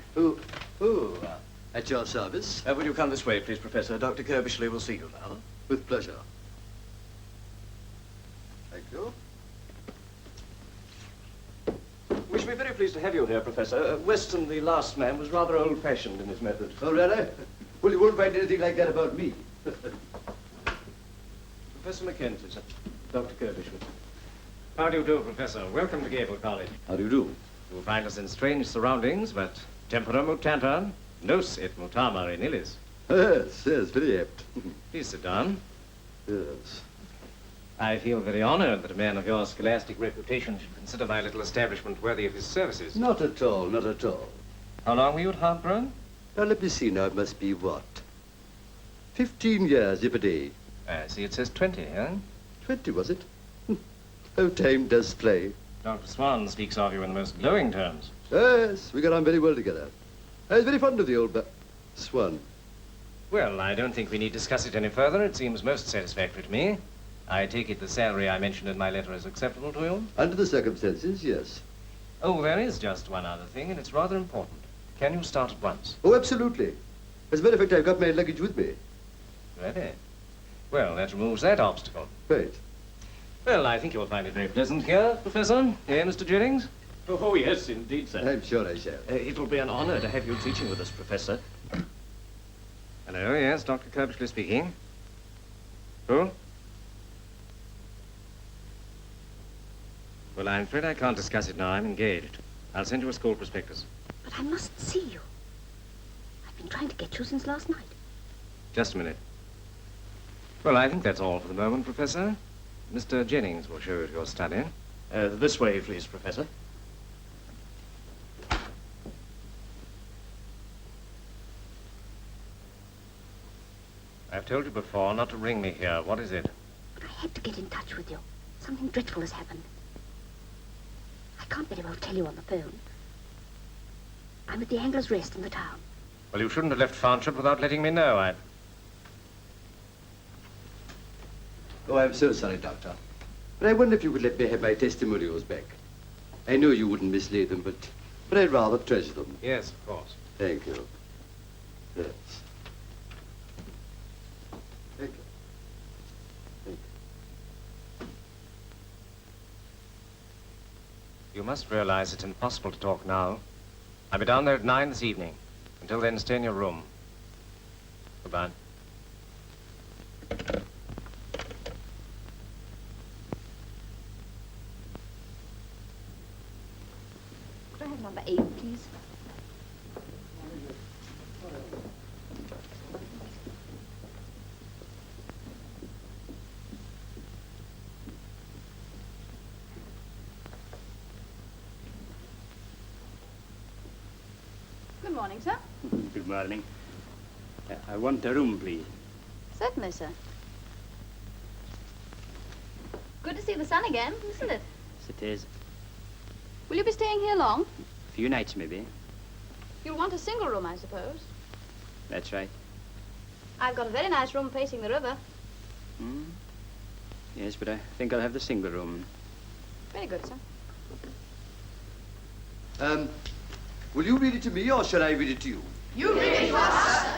At your service. Will you come this way, please, Professor? Dr. Kirbishley will see you now. With pleasure. We're very pleased to have you here, Professor. Weston, the last man, was rather old-fashioned in his methods. Oh, really? Well, you won't find anything like that about me. Professor Mackenzie, sir. Dr. Kirbyshire. How do you do, Professor? Welcome to Gable College. How do you do? You'll find us in strange surroundings, but tempora mutanta, nos et mutama in illis. Yes, very apt. Please sit down. Yes. I feel very honored that a man of your scholastic reputation should consider my little establishment worthy of his services. Not at all, not at all. How long were you at Hartburn? Now, let me see now. It must be what? 15 years, if a day. I see it says 20, huh? 20, was it? Oh, time does fly. Dr. Swan speaks of you in the most glowing terms. Yes, we got on very well together. I was very fond of the old Swan. Well, I don't think we need discuss it any further. It seems most satisfactory to me. I take it the salary I mentioned in my letter is acceptable to you? Under the circumstances, yes. Oh, there is just one other thing, and it's rather important. Can you start at once? Oh, absolutely. As a matter of fact, I've got my luggage with me. Ready? Well, that removes that obstacle. Right. Well, I think you'll find it very pleasant here, Professor. Eh, Mr. Jennings? Oh, yes, indeed, sir. I'm sure I shall. It'll be an honor to have you teaching with us, Professor. Hello, yes, Dr. Kirbishley speaking. Who? Well, I'm afraid I can't discuss it now. I'm engaged. I'll send you a school prospectus. But I must see you. I've been trying to get you since last night. Just a minute. Well, I think that's all for the moment, Professor. Mr. Jennings will show you to your study. This way, please, Professor. I've told you before not to ring me here. What is it? But I had to get in touch with you. Something dreadful has happened. I can't very well tell you on the phone. I'm at the Anglers' Rest in the town. Well, you shouldn't have left Farnshire without letting me know. Oh, I'm so sorry, Doctor. But I wonder if you could let me have my testimonials back. I know you wouldn't mislay them, but I'd rather treasure them. Yes, of course. Thank you. Yes. Thank you. Thank you. You must realize it's impossible to talk now. I'll be down there at 9 this evening. Until then, stay in your room. Goodbye. Could I have number 8, please? Good morning, sir. Good morning. I want a room, please. Certainly, sir. Good to see the sun again, isn't it? Yes, it is. Will you be staying here long? A few nights, maybe. You'll want a single room, I suppose. That's right. I've got a very nice room facing the river. Hmm? Yes, but I think I'll have the single room. Very good, sir. Will you read it to me, or shall I read it to you? You read it to us, sir.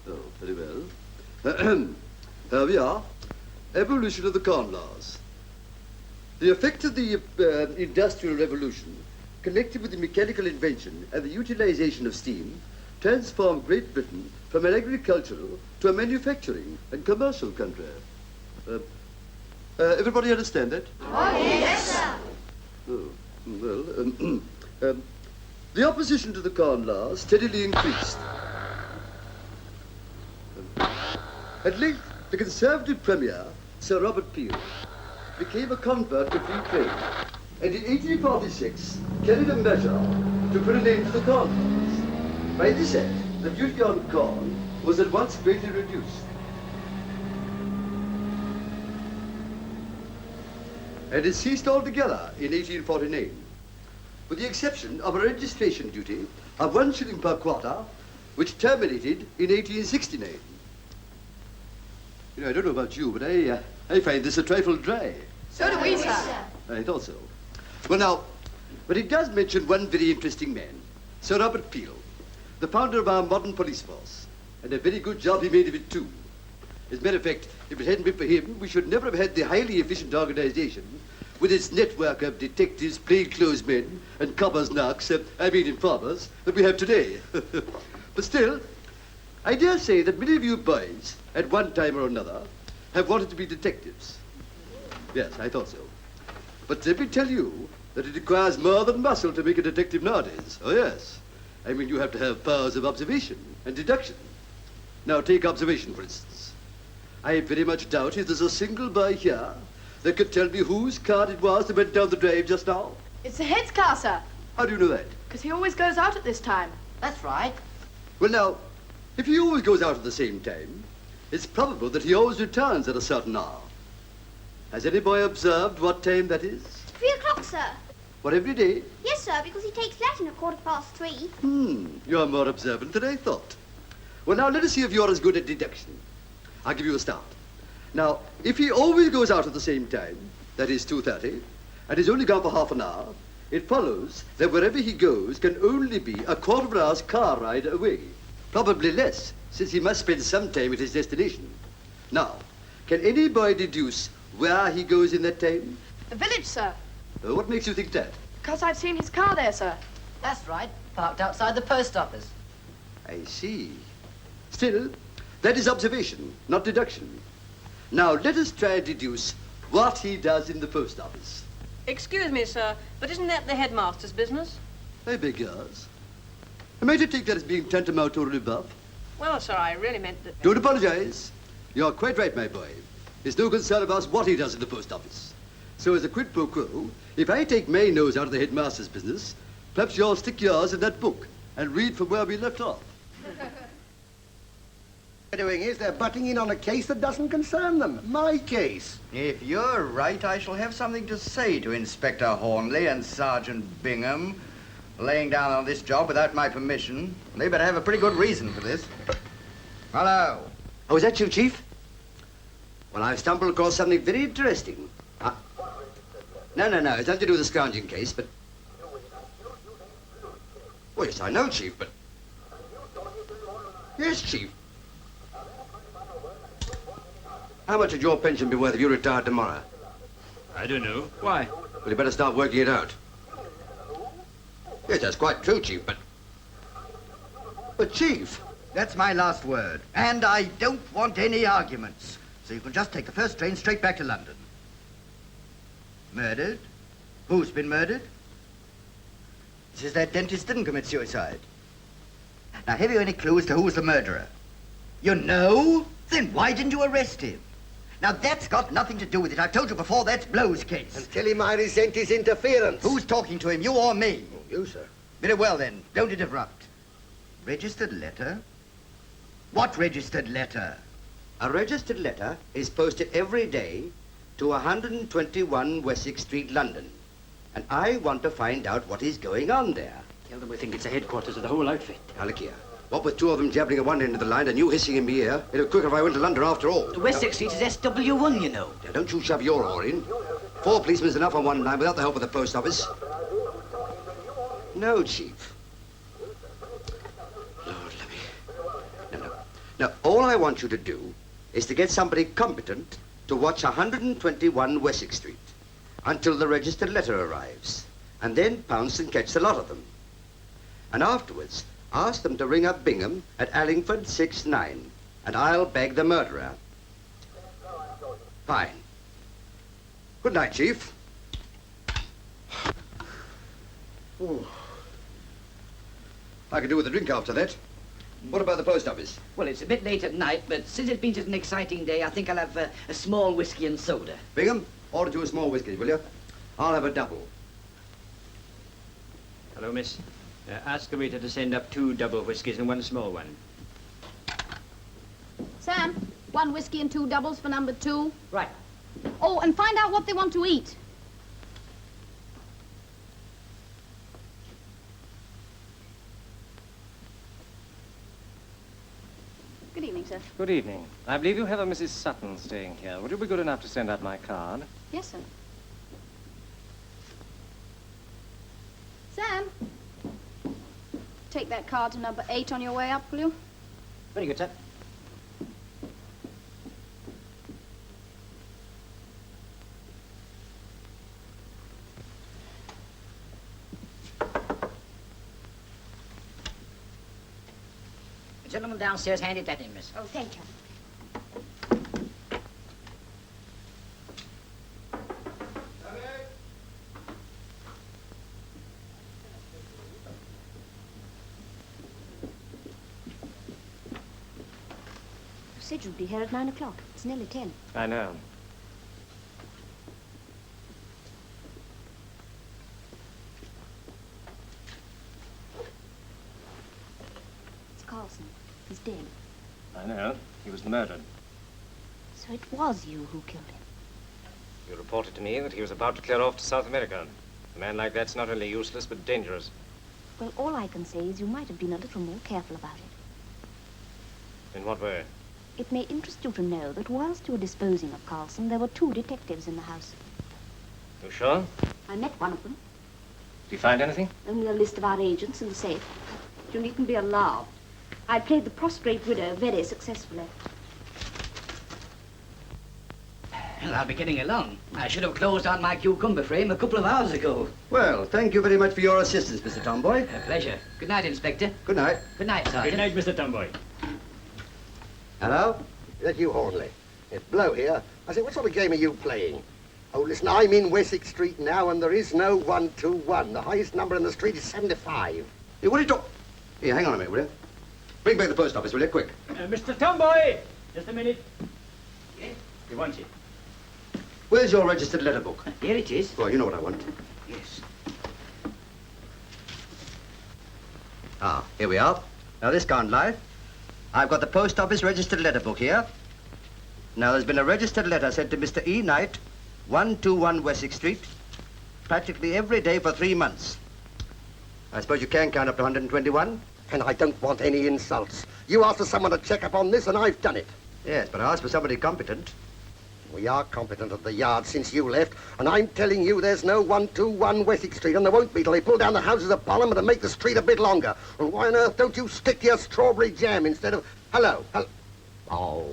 Oh, very well. Here we are. Evolution of the Corn Laws. The effect of the Industrial Revolution, connected with the mechanical invention and the utilization of steam, transformed Great Britain from an agricultural to a manufacturing and commercial country. Everybody understand that? Oh, yes, sir. Oh, well, the opposition to the Corn Laws steadily increased. At length, the Conservative Premier, Sir Robert Peel, became a convert to free trade, and in 1846 carried a measure to put an end to the Corn Laws. By this act, the duty on corn was at once greatly reduced. And it ceased altogether in 1849, with the exception of a registration duty of 1 shilling per quarter, which terminated in 1869. You know, I don't know about you, but I find this a trifle dry. So do we, sir. I thought so. Well, now, but it does mention one very interesting man, Sir Robert Peel, the founder of our modern police force, and a very good job he made of it, too. As a matter of fact, if it hadn't been for him, we should never have had the highly efficient organization with its network of detectives, plainclothesmen, and coppers knocks, informers, that we have today. But still, I dare say that many of you boys, at one time or another, have wanted to be detectives. Yes, I thought so. But let me tell you that it requires more than muscle to make a detective nowadays. Oh, yes. I mean, you have to have powers of observation and deduction. Now, take observation, for instance. I very much doubt if there's a single boy here that could tell me whose card it was that went down the drive just now. It's the head's car, sir. How do you know that? Because he always goes out at this time. That's right. Well, now, if he always goes out at the same time, it's probable that he always returns at a certain hour. Has any boy observed what time that is? 3 o'clock, sir. What, every day? Yes, sir, because he takes Latin at 3:15. You're more observant than I thought. Well, now, let us see if you're as good at deduction. I'll give you a start. Now, if he always goes out at the same time, that is 2:30, and is only gone for half an hour, it follows that wherever he goes can only be a quarter of an hour's car ride away. Probably less, since he must spend some time at his destination. Now, can any boy deduce where he goes in that time? The village, sir. What makes you think that? Because I've seen his car there, sir. That's right. Parked outside the post office. I see. Still, that is observation, not deduction. Now, let us try and deduce what he does in the post office. Excuse me, sir, but isn't that the headmaster's business? I beg yours. Am I to take that as being tantamount to a rebuff? Well, sir, I really meant that... Don't apologize. You're quite right, my boy. There's no concern of us what he does in the post office. So as a quid pro quo, if I take my nose out of the headmaster's business, perhaps you'll stick yours in that book and read from where we left off. What they're doing is they're butting in on a case that doesn't concern them. My case. If you're right, I shall have something to say to Inspector Hornley and Sergeant Bingham. Laying down on this job without my permission. They better have a pretty good reason for this. Hello. Oh, is that you, Chief? Well, I've stumbled across something very interesting. No, it's nothing to do with the scrounging case, but... Oh, yes, I know, Chief, but... Yes, Chief. How much would your pension be worth if you retired tomorrow? I don't know. Why? Well, you better start working it out. Yes, that's quite true, Chief, but... But, Chief... That's my last word. And I don't want any arguments. So you can just take the first train straight back to London. Murdered? Who's been murdered? Says that dentist didn't commit suicide. Now, have you any clue as to who was the murderer? You know? Then why didn't you arrest him? Now, that's got nothing to do with it. I've told you before, that's Blow's case. And tell him I resent his interference. Who's talking to him, you or me? Oh, you, sir. Very well, then. Don't interrupt. Registered letter? What registered letter? A registered letter is posted every day to 121 Wessex Street, London. And I want to find out what is going on there. Tell them we think it's the headquarters of the whole outfit. Now, look here. What with 2 of them jabbering at one end of the line and you hissing in my ear, it'd be quicker if I went to London after all. The Wessex Street is SW1, you know. Now, don't you shove your oar in. 4 policemen's enough on one line without the help of the post office. No, Chief. Lord, let me... No. Now, all I want you to do is to get somebody competent to watch 121 Wessex Street until the registered letter arrives, and then pounce and catch the lot of them. And afterwards, ask them to ring up Bingham at Allingford 69, and I'll bag the murderer. Fine. Good night, Chief. Ooh. I could do with a drink after that. What about the post office? Well, it's a bit late at night, but since it's been such an exciting day, I think I'll have a small whiskey and soda. Bingham, order 2 small whiskies, will you? I'll have a double. Hello, miss. Ask the waiter to send up 2 double whiskies and 1 small one. Sam, 1 whiskey and 2 doubles for number 2. Right. Oh, and find out what they want to eat. Good evening, sir. Good evening. I believe you have a Mrs. Sutton staying here. Would you be good enough to send out my card? Yes, sir. Sam, take that card to number 8 on your way up, will you? Very good, sir. The gentleman downstairs handed that in, miss. Oh, thank you. You said you'd be here at 9 o'clock. It's nearly 10. I know. It's Carlson. He's dead. I know. He was murdered. So it was you who killed him. You reported to me that he was about to clear off to South America. A man like that's not only useless, but dangerous. Well, all I can say is you might have been a little more careful about it. In what way? It may interest you to know that whilst you were disposing of Carlson, there were 2 detectives in the house. You sure? I met one of them. Did you find anything? Only a list of our agents in the safe. You needn't be alarmed. I played the prostrate widow very successfully. Well, I'll be getting along. I should have closed down my cucumber frame a couple of hours ago. Well, thank you very much for your assistance, Mr. Tomboy. A pleasure. Good night, Inspector. Good night. Good night, Sergeant. Good night, Mr. Tomboy. Hello? Is that you, Hornley? It's Blow here. I say, what sort of game are you playing? Oh, listen, I'm in Wessex Street now, and there is no 121. The highest number in the street is 75. Hey, what are you talking? Here, hang on a minute, will you? Bring back the post office, will you? Quick. Mr. Tomboy! Just a minute. Yes? You want it? Where's your registered letter book? Here it is. Well, you know what I want. Yes. Ah, here we are. Now, this can't lie. I've got the post office registered letter book here. Now, there's been a registered letter sent to Mr. E. Knight, 121 Wessex Street, practically every day for 3 months. I suppose you can count up to 121? And I don't want any insults. You asked for someone to check up on this, and I've done it. Yes, but I asked for somebody competent. We are competent at the yard since you left, and I'm telling you there's no 121 Wessex Street, and there won't be till they pull down the Houses of Parliament and make the street a bit longer. And why on earth don't you stick to your strawberry jam instead of... Hello? Oh.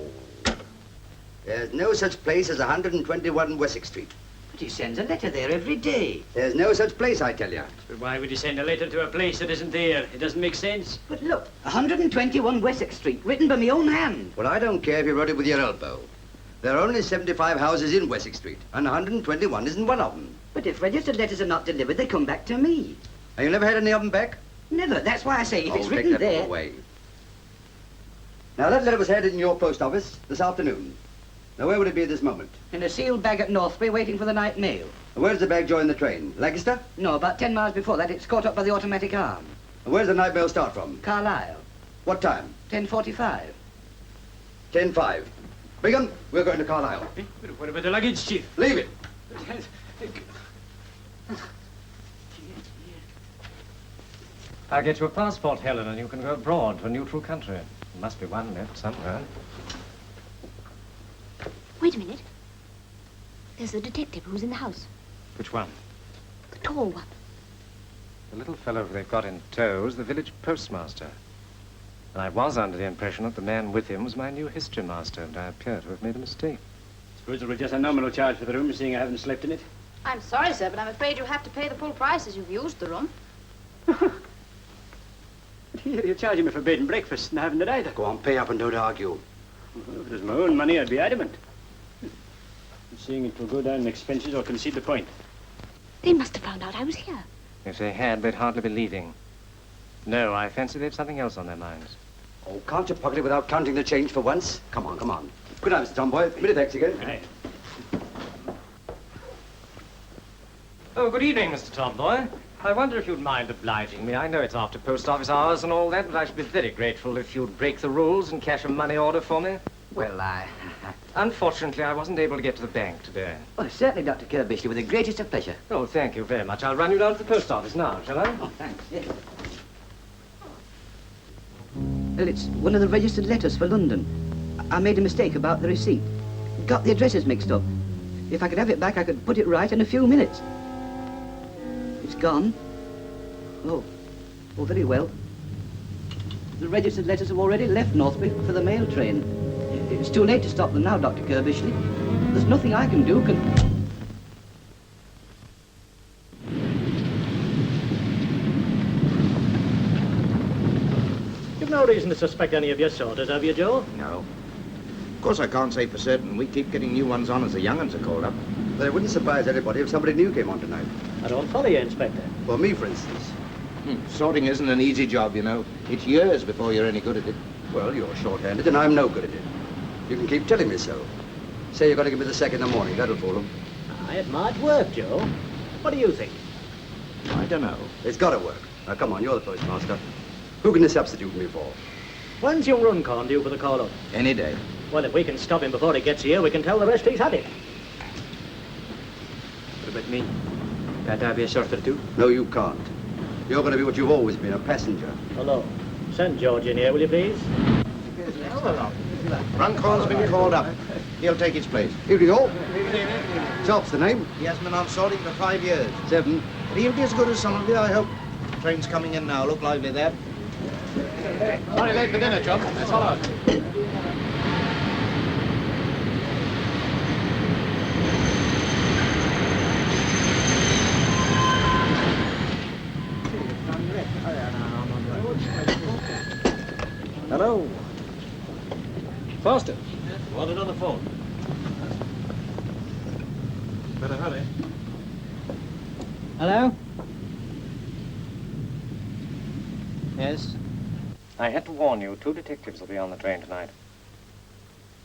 There's no such place as 121 Wessex Street. But he sends a letter there every day. There's no such place, I tell you. But why would you send a letter to a place that isn't there? It doesn't make sense. But look, 121 Wessex Street, written by my own hand. Well, I don't care if you wrote it with your elbow. There are only 75 houses in Wessex Street, and 121 isn't one of them. But if registered letters are not delivered, they come back to me. And you never had any of them back? Never. That's why I say if it's take written that there... book away. Now, that letter was handed in your post office this afternoon. Now, where would it be at this moment? In a sealed bag at Northbury, waiting for the night mail. And where does the bag join the train? Lancaster? No, about 10 miles before that, it's caught up by the automatic arm. And where does the night mail start from? Carlisle. What time? 10:45. 10:05. Brigham, we're going to Carlisle. What about the luggage, Chief? Leave it. I'll get you a passport, Helen, and you can go abroad to a neutral country. There must be one left somewhere. Wait a minute. There's the detective who's in the house. Which one? The tall one. The little fellow they've got in tow is the village postmaster. And I was under the impression that the man with him was my new history master, and I appear to have made a mistake. Suppose it was just a nominal charge for the room, seeing I haven't slept in it. I'm sorry, sir, but I'm afraid you'll have to pay the full price as you've used the room. Here, you're charging me for bed and breakfast, and I haven't it either. Go on, pay up and don't argue. Well, if it was my own money, I'd be adamant. Seeing it will go down in expenses or concede the point. They must have found out I was here. If they had, they'd hardly be leaving. No, I fancy they've something else on their minds. Oh, can't you pocket it without counting the change for once? Come on, come on. Good night, Mr. Tomboy. Many thanks again. Good night. Oh, good evening, Mr. Tomboy. I wonder if you'd mind obliging me. I know it's after post office hours and all that, but I should be very grateful if you'd break the rules and cash a money order for me. Well, Unfortunately, I wasn't able to get to the bank today. Well, certainly, Dr. Kirbishley, with the greatest of pleasure. Oh, thank you very much. I'll run you down to the post office now, shall I? Oh, thanks, yes. Well, it's one of the registered letters for London. I made a mistake about the receipt. Got the addresses mixed up. If I could have it back, I could put it right in a few minutes. It's gone. Oh, very well. The registered letters have already left Northbury for the mail train. It's too late to stop them now, Dr. Kirbishley. There's nothing I can do. You've no reason to suspect any of your sorters, have you, Joe? No. Of course, I can't say for certain. We keep getting new ones on as the young uns are called up. But it wouldn't surprise anybody if somebody new came on tonight. I don't follow you, Inspector. Well, me, for instance. Sorting isn't an easy job, you know. It's years before you're any good at it. Well, you're short-handed and I'm no good at it. You can keep telling me so. Say you're going to give me the sack in the morning. That'll fool them. It might work, Joe. What do you think? I don't know. It's got to work. Now, come on, you're the postmaster. Who can you substitute me for? When's young Runcorn due for the call-up? Any day. Well, if we can stop him before he gets here, we can tell the rest he's had it. What about me? Can't I be a sorter too? No, you can't. You're going to be what you've always been, a passenger. Hello. Send George in here, will you please? Runcorn's been called up. He'll take his place. Evening all. Sharp's the name. He hasn't been on sorting for 5 years. 7. But he'll be as good as some of you, I hope. Train's coming in now. Look lively there. Sorry late for dinner, chum. Let's follow. Hello. Foster. Wanted on the phone. Better hurry. Hello? Yes? I had to warn you, 2 detectives will be on the train tonight.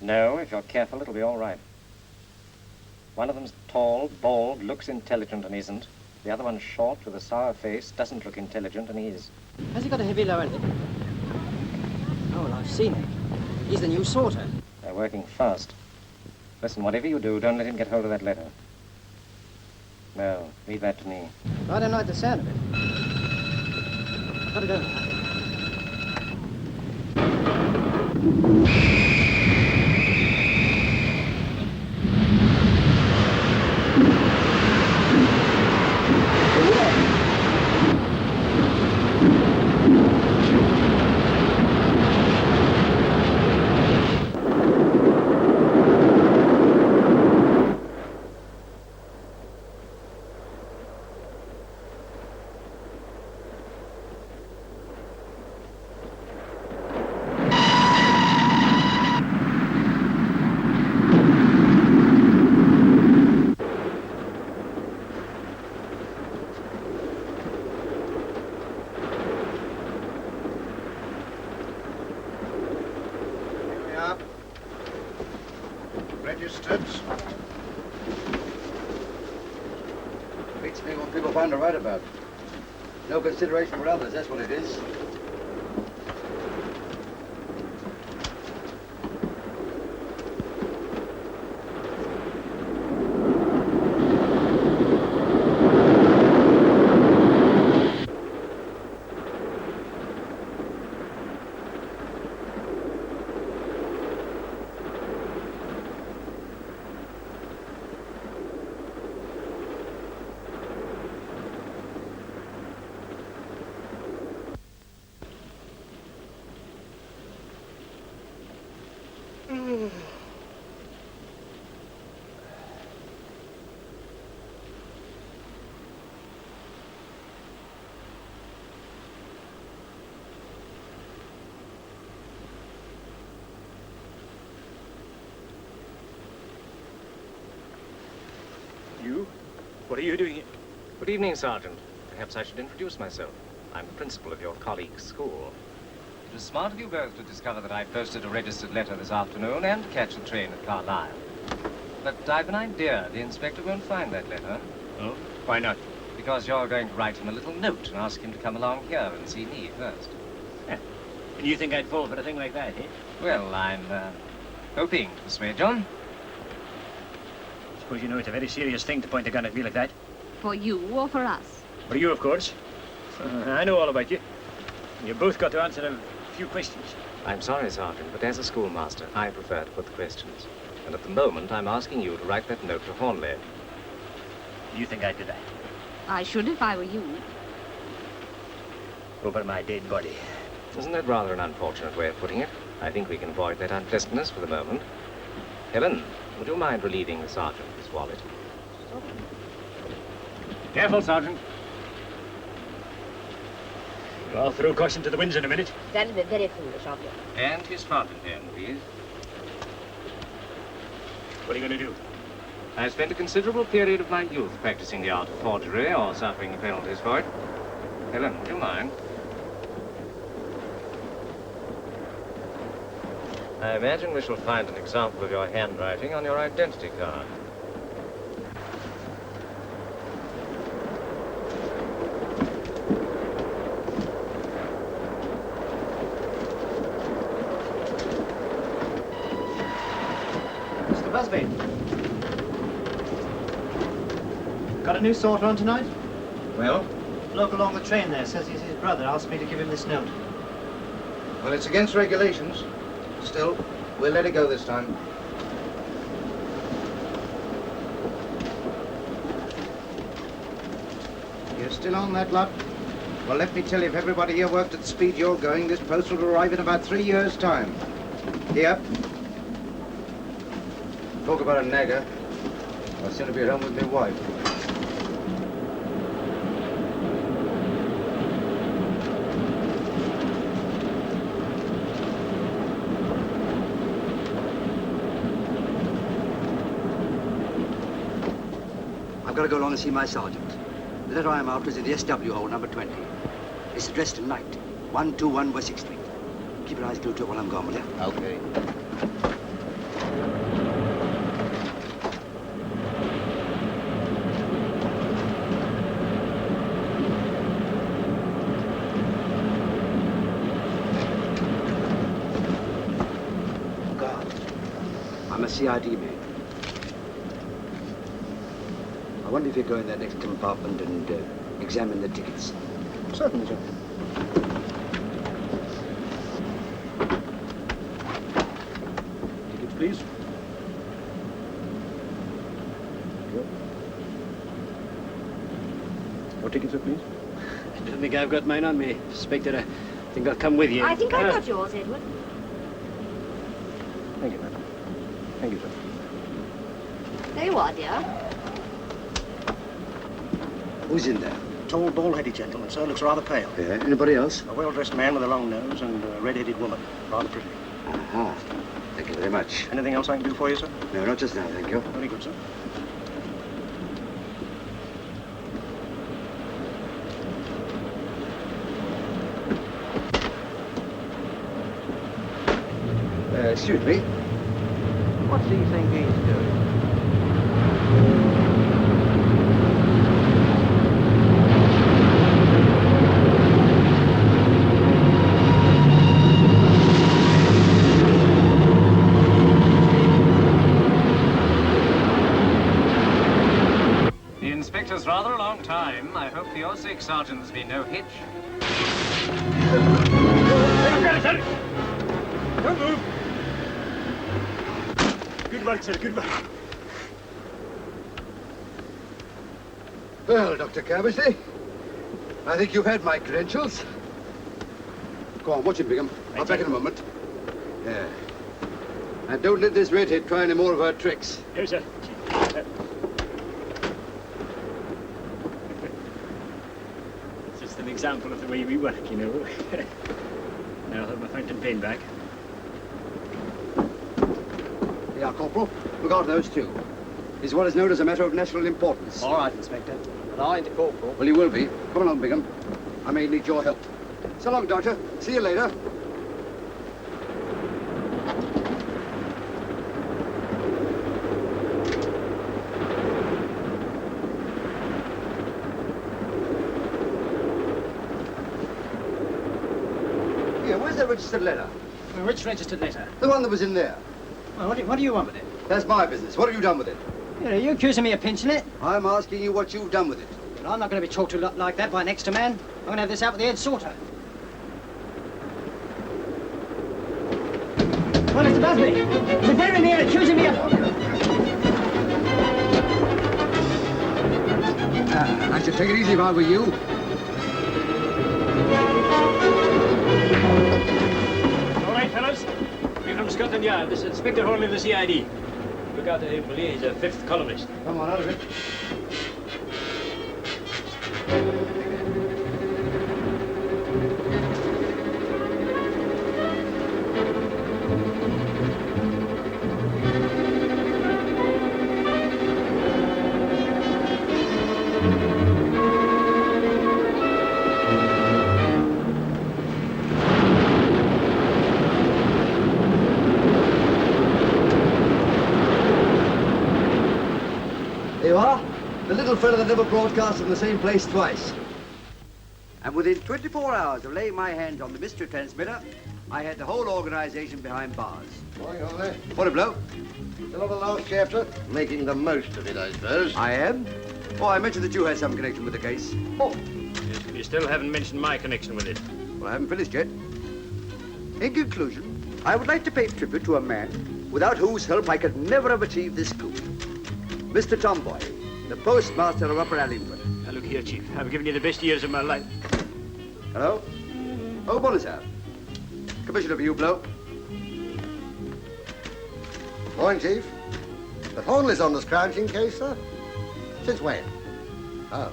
No, if you're careful, it'll be all right. One of them's tall, bald, looks intelligent and isn't. The other one's short, with a sour face, doesn't look intelligent and is. Has he got a heavy lower lip? Oh, well, I've seen him. He's the new sorter. They're working fast. Listen, whatever you do, don't let him get hold of that letter. No, leave that to me. I don't like the sound of it. I've got to go now. Registered. Beats me what people find to write about. No consideration for others, that's what it is. You? What are you doing here? Good evening, Sergeant. Perhaps I should introduce myself. I'm the principal of your colleague's school. It was smart of you both to discover that I posted a registered letter this afternoon and to catch the train at Carlisle. But I've an idea. The inspector won't find that letter. Oh? Why not? Because you're going to write him a little note and ask him to come along here and see me first. And you think I'd fall for a thing like that, eh? Well, I'm hoping to persuade John. Suppose you know it's a very serious thing to point a gun at me like that. For you or for us? For you, of course. I know all about you. You both got to answer a few questions. I'm sorry, Sergeant, but as a schoolmaster, I prefer to put the questions. And at the moment, I'm asking you to write that note to Hornley. You think I'd do that? I should if I were you. Over my dead body. Isn't that rather an unfortunate way of putting it? I think we can avoid that unpleasantness for the moment. Helen, would you mind relieving the sergeant of his wallet? Careful, Sergeant. I'll throw caution to the winds in a minute. That'll be very foolish of you. And his fountain pen, please. What are you going to do? I spent a considerable period of my youth practicing the art of forgery or suffering the penalties for it. Helen, would you mind? I imagine we shall find an example of your handwriting on your identity card. Mr. Busby. Got a new sorter on tonight? Well? Bloke along the train there says he's his brother. Asked me to give him this note. Well, it's against regulations. Still, we'll let it go this time. You're still on that lot? Well, let me tell you, if everybody here worked at the speed you're going, this post will arrive in about 3 years' time. Here. Talk about a nagger. I'll sooner be at home with my wife. I've got to go along and see my sergeant. The letter I'm after is in the SW hole, number 20. It's addressed to Knight, 121 Wessex Street. Keep your eyes glued to it while I'm gone, will you? Okay. I'm a CID man. I wonder if you go in that next compartment and examine the tickets. Certainly, sir. Tickets, please. Your tickets, sir, please. I don't think I've got mine on me. Inspector, I think I'll come with you. I think I've got yours, Edward. Thank you, madam. Thank you, sir. There you are, dear. Who's in there? Tall, bald-headed gentleman, sir. Looks rather pale. Yeah, anybody else? A well-dressed man with a long nose and a red-headed woman. Rather pretty. Aha. Thank you very much. Anything else I can do for you, sir? No, not just now, thank you. Very good, sir. Excuse me. What's he think he's doing? The inspector's rather a long time. I hope for your sake, Sergeant, there's been no hitch. Don't move. Good work, sir, good work. Well, Dr. Caversley, I think you've had my credentials. Go on, watch him, Bingham. I'll be back in a moment. Yeah. And don't let this redhead try any more of her tricks. No, sir. It's just an example of the way we work, you know. Now I'll have my fountain pen back. Yeah, Corporal. Look after those two. It's what is known as a matter of national importance. All right, Inspector. But I ain't a corporal. Well, you will be. Come along, Bingham. I may need your help. So long, Doctor. See you later. Here, where's that registered letter? Which registered letter? The one that was in there. Well, what do you want with it? That's my business. What have you done with it? Are you accusing me of pinching it? I'm asking you what you've done with it. Well, I'm not going to be talked to like that by an extra man. I'm going to have this out with the head sorter. Well, Mr. Busby, the gentleman here accusing me of... I should take it easy if I were you. All right, fellas. We're from Scotland Yard. This is Inspector Hornley of the CID. Look out to him, will you? He's a 5th columnist. Come on, out of it. little fella that never broadcast in the same place twice. And within 24 hours of laying my hands on the mystery transmitter, I had the whole organization behind bars. Morning, Ollie. Morning, Blow. Still on the last chapter? Making the most of it, I suppose. I am. Oh, I mentioned that you had some connection with the case. Oh. Yes, you still haven't mentioned my connection with it. Well, I haven't finished yet. In conclusion, I would like to pay tribute to a man without whose help I could never have achieved this coup. Mr. Tomboy, the postmaster of Upper Allingford. Now, look here, Chief. I've given you the best years of my life. Hello? Oh, morning, sir. Commissioner for you, Blow. Morning, Chief. But Hornley's on the scrounging case, sir? Since when? Oh.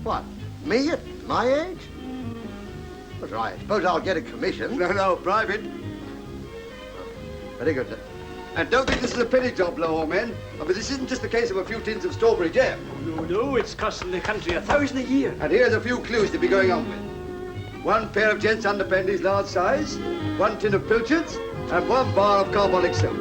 What? Me at my age? That's right. Suppose I'll get a commission. No, private. Very good, sir. And don't think this is a penny job, Blow, old man. I mean, this isn't just a case of a few tins of strawberry jam. No, it's costing the country $1,000 a year. And here's a few clues to be going on with. 1 pair of gents' underpanties large size, 1 tin of pilchards, and 1 bar of carbolic soap.